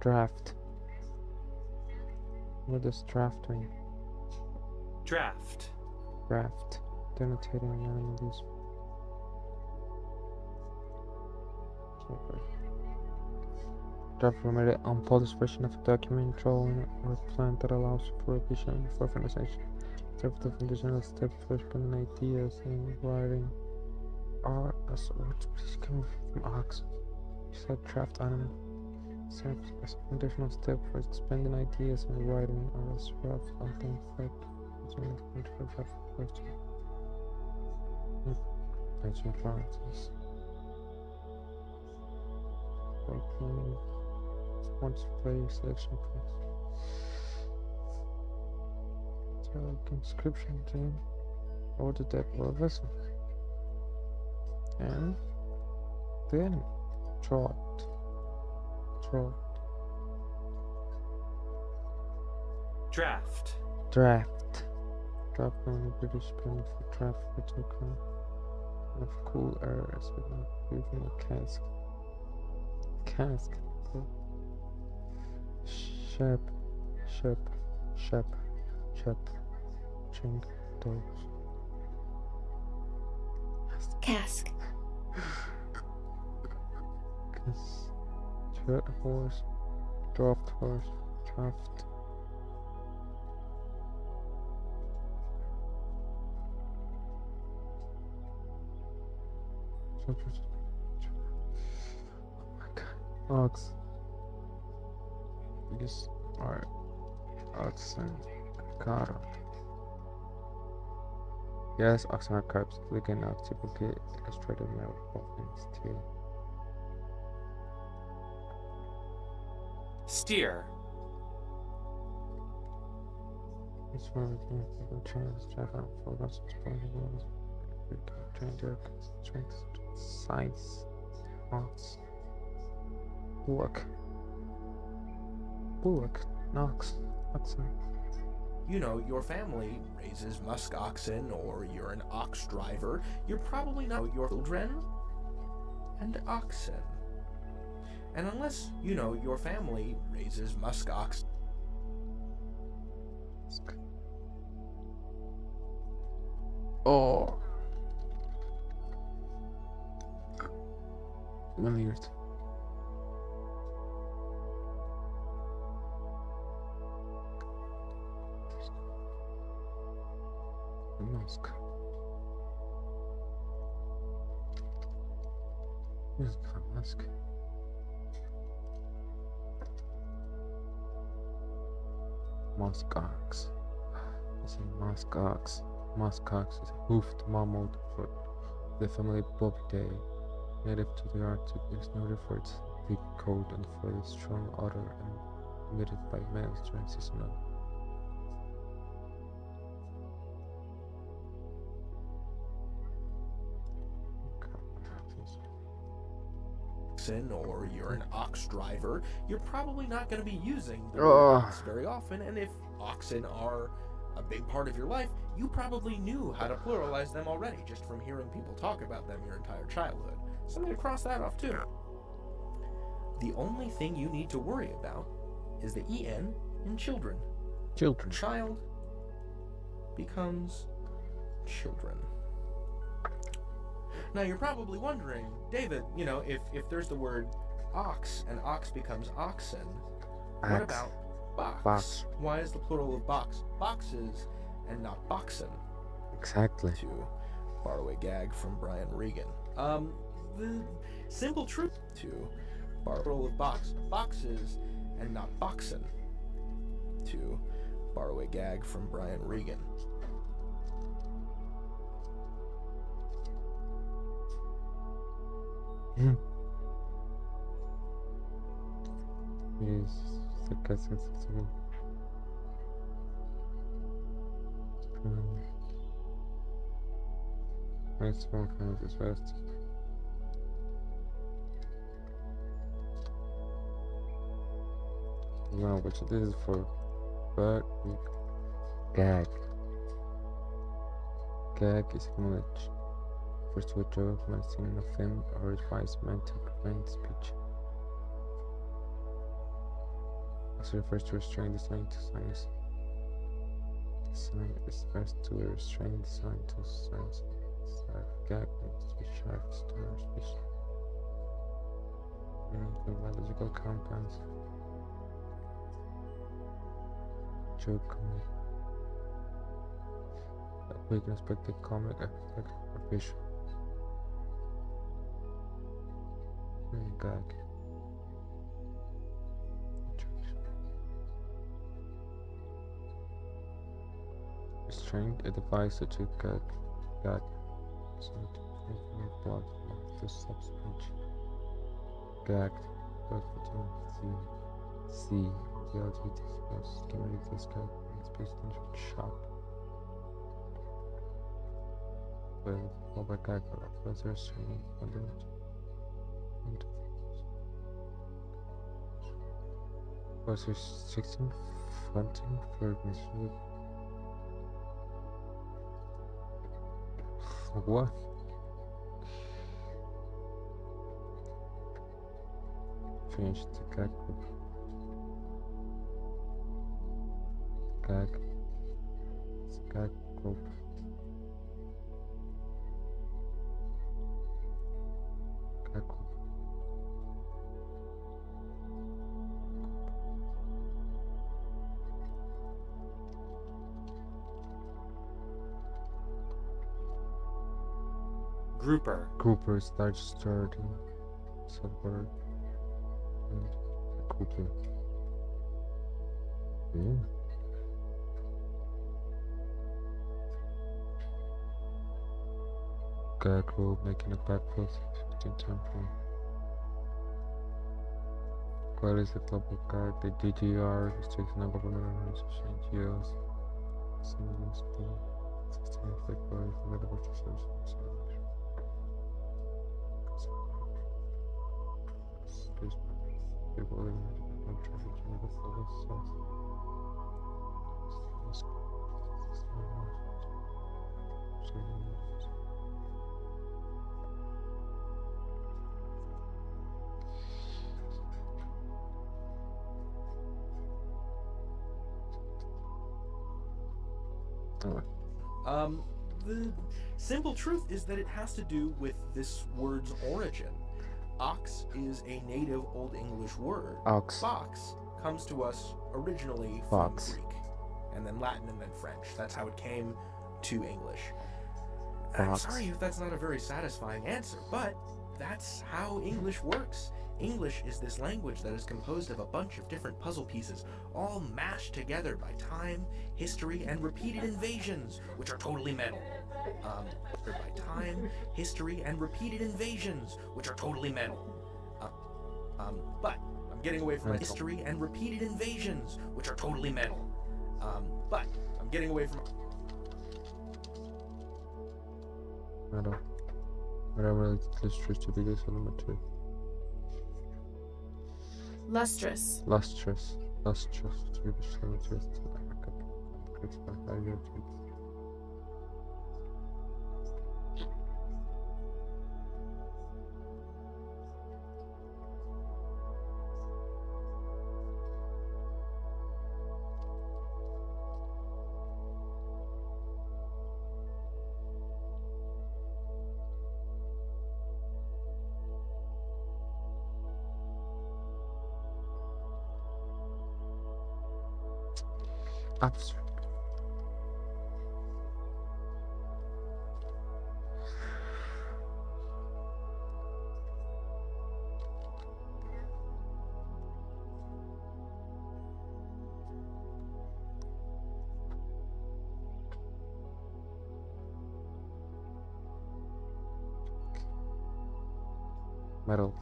Draft. What does draft mean? Draft. Draft. Denotating an animal use. Draft formatted unpolished version of a document, drawing, or plan that allows for revision before finalization. Draft the foundational steps for spending ideas and writing are as words please coming from ox. You said draft animal. Serves as a foundational step for expanding ideas and writing are as rough identified using the draft question. Mention references. Opening once play selection points. Conscription team or the depth of a vessel. And then trot. Draft. Draft. Draft on the British pen for draft for token of cool air as with a breathing cask. Cask. Shep. Drink those. Cask. Horse. Draft horse. Draft. Oh my god. Ox. These are oxen. Cattle. Yes, oxen are carbs. We cannot typically illustrated metal movements too. Steer. It's one of the chance to have for us to train their strength, size, ox, bullock, ox, oxen. you know your family raises musk oxen or you're an ox driver, you're probably not your children and oxen. And unless you know your family raises musk oxen, Oh. Milliard. Mask. Where's the mask? Muskox. It's a muskox. Muskox is a hoofed mammal for the family Bovidae, native to the Arctic. It is noted for its thick coat and for its strong odor and emitted by males during seasonal. Or you're an ox driver, you're probably not going to be using the Ugh. word ox very often. And if oxen are a big part of your life, you probably knew how to pluralize them already just from hearing people talk about them your entire childhood. So I'm going to cross that off too. The only thing you need to worry about is the EN in children. Children. Child becomes children. Now you're probably wondering, David, you know, if there's the word ox and ox becomes oxen, what Axe. about box? Box. Why is the plural of box boxes and not boxen? Exactly. To borrow a gag from Brian Regan. The simple truth to borrow of box boxes and not boxen. To borrow a gag from Brian Regan. Yes, sarcasm. Nice one from this first. No, which this is for but gag. Gag is acknowledged. First to a joke, mentioning a film or advice meant to prevent speech. Also refers to restrain design to science. Design is best to restrain design to science. Gag means to be sharp, star, speech. The biological compounds. Joke comic. We can expect the comic effect or visual. Gag. Restrained, a device to gag. So to make blood of the subspeech. Gagged, both between C, the LGBT was committed this gag and its potential shock. With over gag or further restraining fundamental. Was restricting funding for misuse. What? Finish the gag group. Gag. It's gag group. Gag group. Grouper. Grouper starts starting suburb and Cooper. Yeah. Gag rule making a backflip 15 temporary. What is the global gag? The DDR restricts non-governmental organization NGOs. Similar school. Sustained flexibility for medical services. People living in the traffic jam of the south. The simple truth is that it has to do with this word's origin. Ox is a native Old English word. Ox. Fox comes to us originally Fox. from Greek, and then Latin, and then French. That's how it came to English. I'm Fox. sorry if that's not a very satisfying answer, but that's how English works. English is this language that is composed of a bunch of different puzzle pieces, all mashed together by time, history, and repeated invasions, which are totally metal. By time, history, and repeated invasions, which are totally metal. But I'm getting away from history and repeated invasions, which are totally metal. But I'm getting away from. Metal. Whatever lustrous to be this element too. Lustrous. Lustrous. Lustrous to be this element too. Abstract. Metal.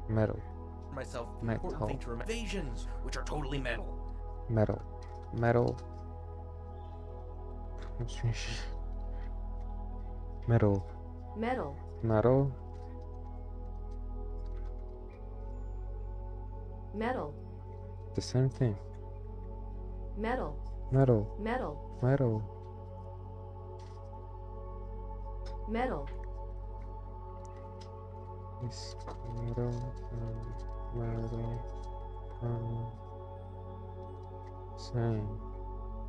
Metal. Myself, the important thing to remember: invasions, which are totally metal. Metal. Metal. Metal. Metal. Metal. Metal. The same thing. Metal. Metal. Metal. Metal. Metal. It's metal. Metal. Same.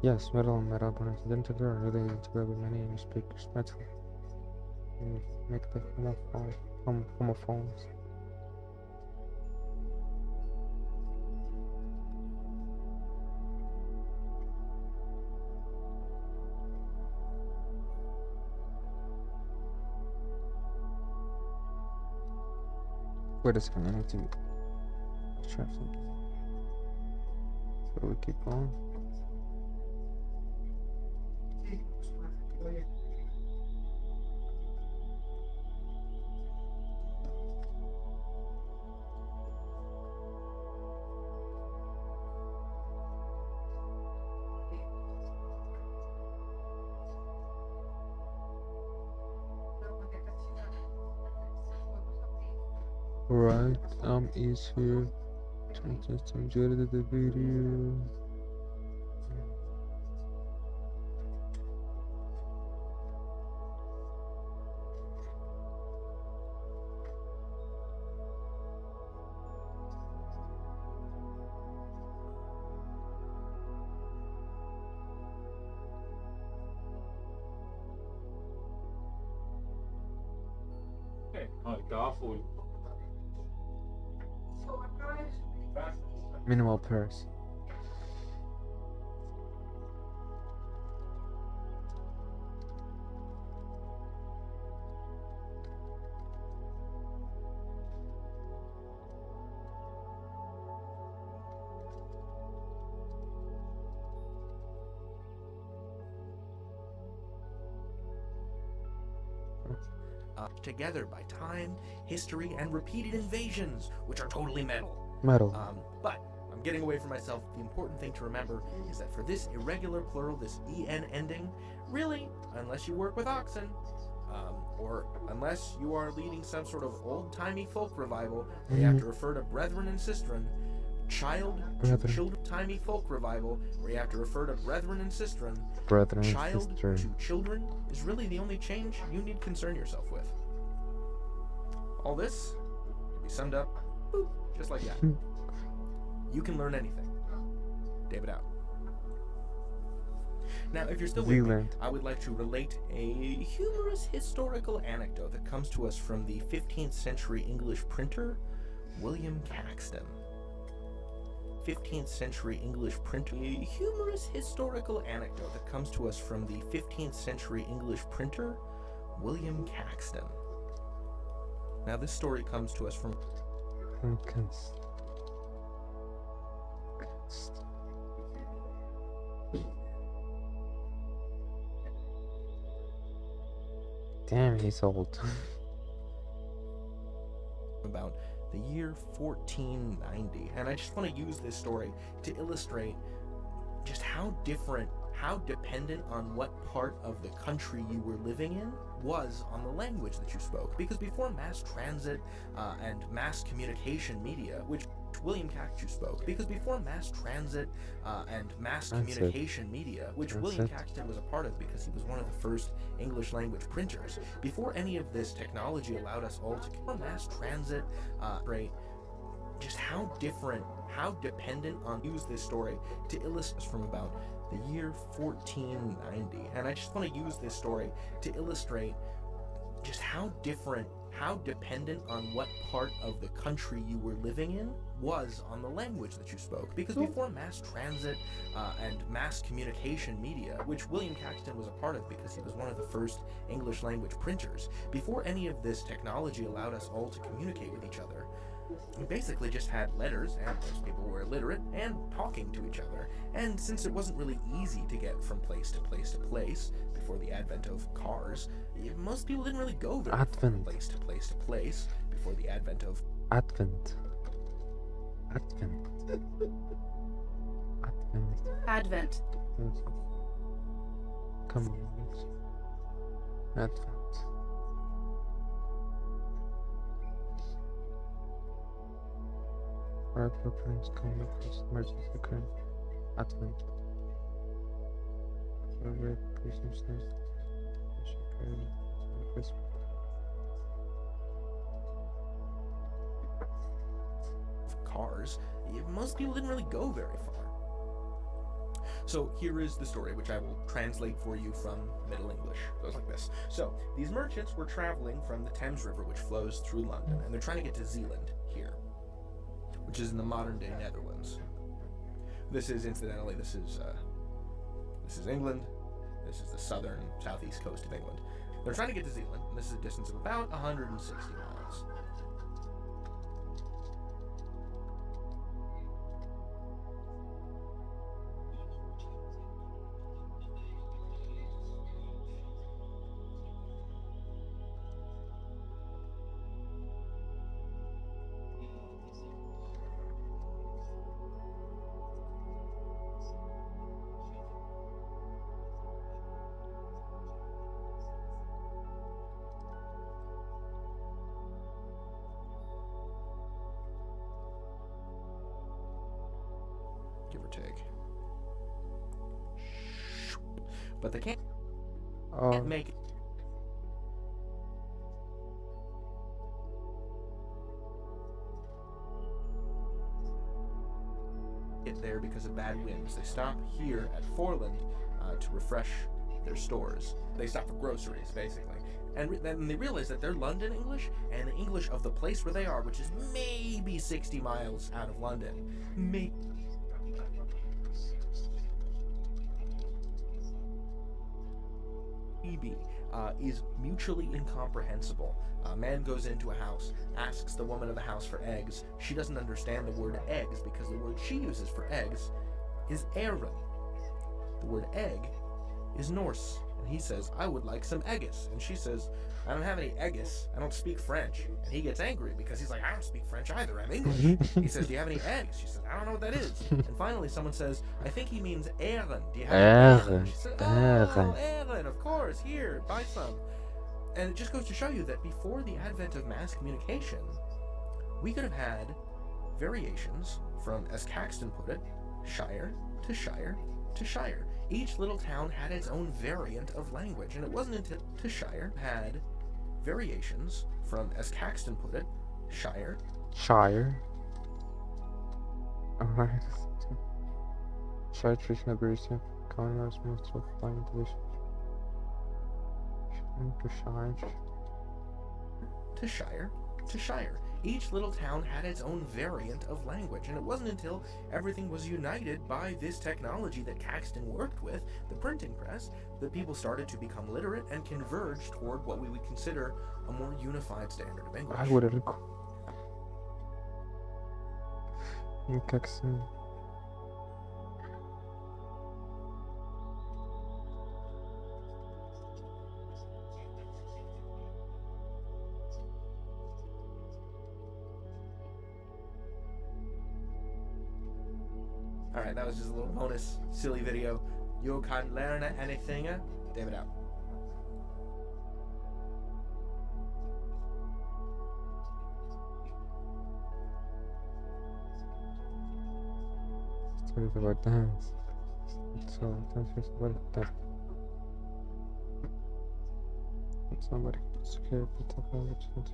Yes, metal and metal bonus identical are related together with many English speakers. Metal. Make the homophones. Wait a second, I need to try something. So we keep going. Alright, is here. Just enjoy the video. No, estaba full. Minimal pairs. Together by time, history, and repeated invasions, which are totally metal. Metal. But I'm getting away from myself. The important thing to remember is that for this irregular plural, this en ending, really, unless you work with oxen, or unless you are leading some sort of old-timey folk revival, where you have to refer to brethren and sistren, children-timey folk revival, where you have to refer to brethren and sistren, Brethren and child sister. to children is really the only change you need to concern yourself with. All this can be summed up, boop, just like that. You can learn anything. David out. Now, if you're still with me, Zealand. I would like to relate a humorous historical anecdote that comes to us from the 15th century English printer, William Caxton. 15th century English printer. A humorous historical anecdote that comes to us from the 15th century English printer, William Caxton. Now, this story comes to us from Damn, he's old. about the year 1490, and I just want to use this story to illustrate just how different, how dependent on what part of the country you were living in was on the language that you spoke. Because before mass transit and mass communication media, which William Caxton spoke, because before mass transit and mass communication media, which William Caxton was a part of because he was one of the first English language printers, before any of this technology allowed us all to mass transit, just how different, how dependent on, use this story to illustrate from about the year 1490, and I just want to use this story to illustrate just how different, how dependent on what part of the country you were living in was on the language that you spoke. Because before mass transit and mass communication media, which William Caxton was a part of because he was one of the first English language printers, before any of this technology allowed us all to communicate with each other, we basically just had letters, and most people were illiterate, and talking to each other. And since it wasn't really easy to get from place to place to place before the advent of cars, most people didn't really go very far from place to place to place before the advent of Advent. Advent. Come on. Advent. Right programs come across emergency occurring. Advent. Red Christmas. Christmas. Cars, most people didn't really go very far. So here is the story, which I will translate for you from Middle English. It goes like this. So these merchants were traveling from the Thames River, which flows through London, and they're trying to get to Zealand here, which is in the modern-day Netherlands. This is, incidentally, this is England. This is the southeast coast of England. They're trying to get to Zealand, and this is a distance of about 160 miles. Give or take. But they can't make it there because of bad winds. They stop here at Foreland to refresh their stores. They stop for groceries, basically. And then they realize that they're London English and the English of the place where they are, which is maybe 60 miles out of London. Is mutually incomprehensible. A man goes into a house, asks the woman of the house for eggs. She doesn't understand the word eggs because the word she uses for eggs is æren. The word egg is Norse. And he says, I would like some eggis. And she says, I don't have any eggis. I don't speak French. And he gets angry because he's like, I don't speak French either. I'm English. He says, do you have any eggs? She says, I don't know what that is. And finally someone says, I think he means æren. Do you have any eggs? She says, oh, æren, of course. Here, buy some. And it just goes to show you that before the advent of mass communication, we could have had variations from, as Caxton put it, shire to shire to shire. Each little town had its own variant of language, and it wasn't until Shire had variations from, as Caxton put it, shire. Alright. Shire traditional variation colonials most of flying division. To Shire. Each little town had its own variant of language, and it wasn't until everything was united by this technology that Caxton worked with, the printing press, that people started to become literate and converge toward what we would consider a more unified standard of English. I would have Caxton. Alright, that was just a little bonus silly video. You can learn anything. David out. Stories about dance. So that's about that. Somebody scared to talk about it.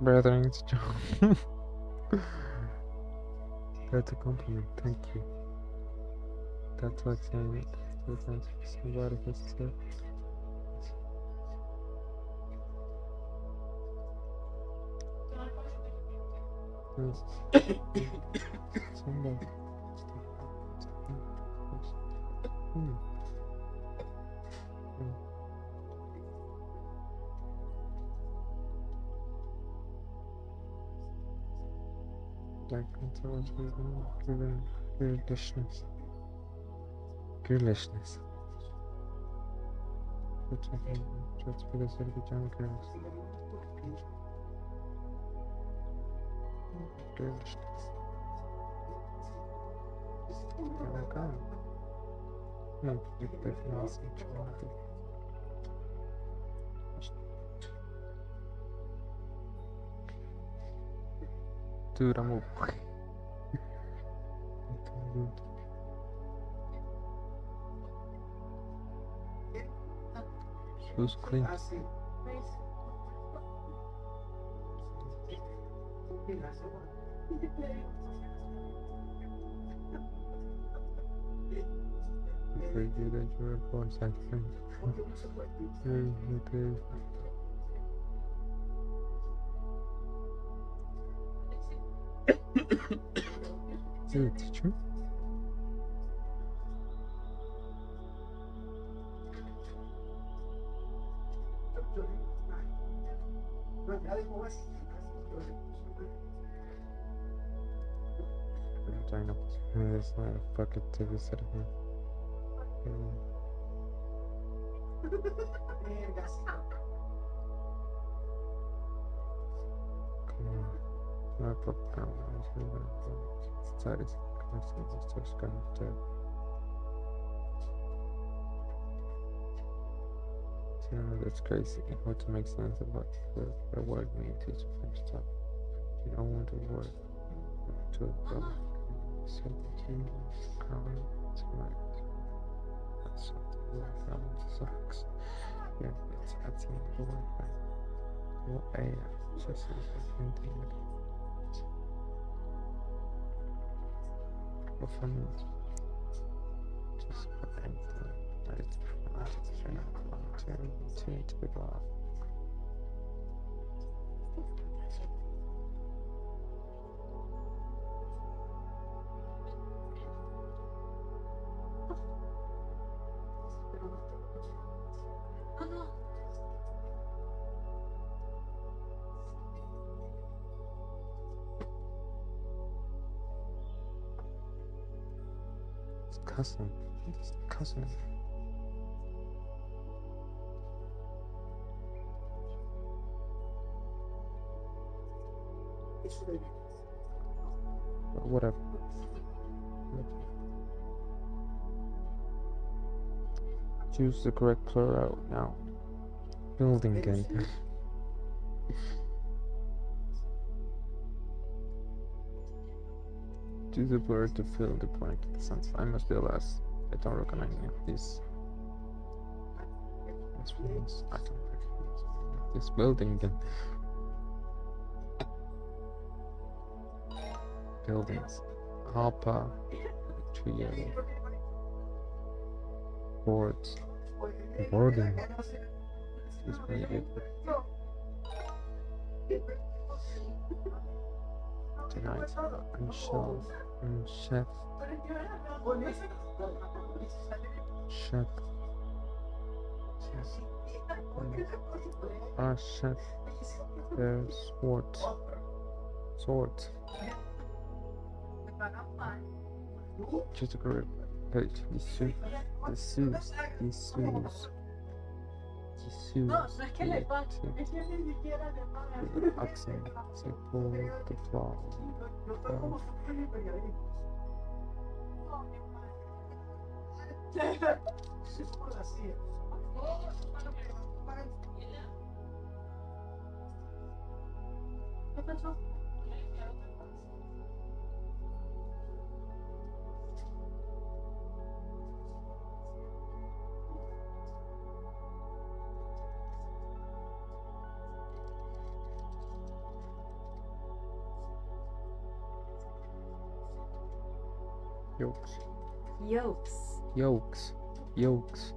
Brethren, it's John. That's a compliment, thank you. That's what's saying it. Somebody has said. Somebody. Like given girlishness. Girlishness. Just because Azerbaijan girls. Girlishness. Okay. No, definitely. Dude, I'm okay. Who's clean? Very good at your voice acting. Very good. Is it a teacher? China. It's not a fucking TV set here. Come on. No problem. Studies. That's crazy. How to make sense about the word mean to finish stuff. You don't want to work to a something that's something sucks. Yeah, it's at the end of the word. Well, just anything like that. Performance. Just put anything. It's to the graph. It's cousin. It's cousin. Whatever. Choose the correct plural now. Building game. Choose the plural to fill the blank sentence. I must be the last. I don't recognize any of this. I don't recognize this building again. Buildings. Harper. Trio. Boards. Boarding. Is really tonight. And shelf. And chef. Chef. Chef. There's sword. Sword. Just a group. Page. Issues. Issues. Issues. Accent. Support. The flaw. Yolks. Yolks. Yolks.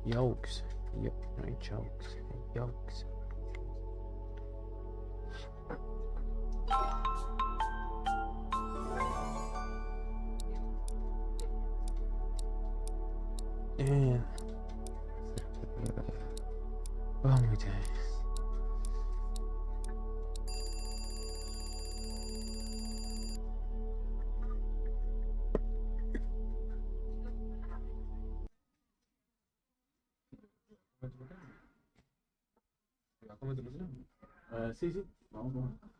Yolks. Yolks. Not jokes. Yolks. Yeah. Oh my days. Sí, sí, vamos, vamos.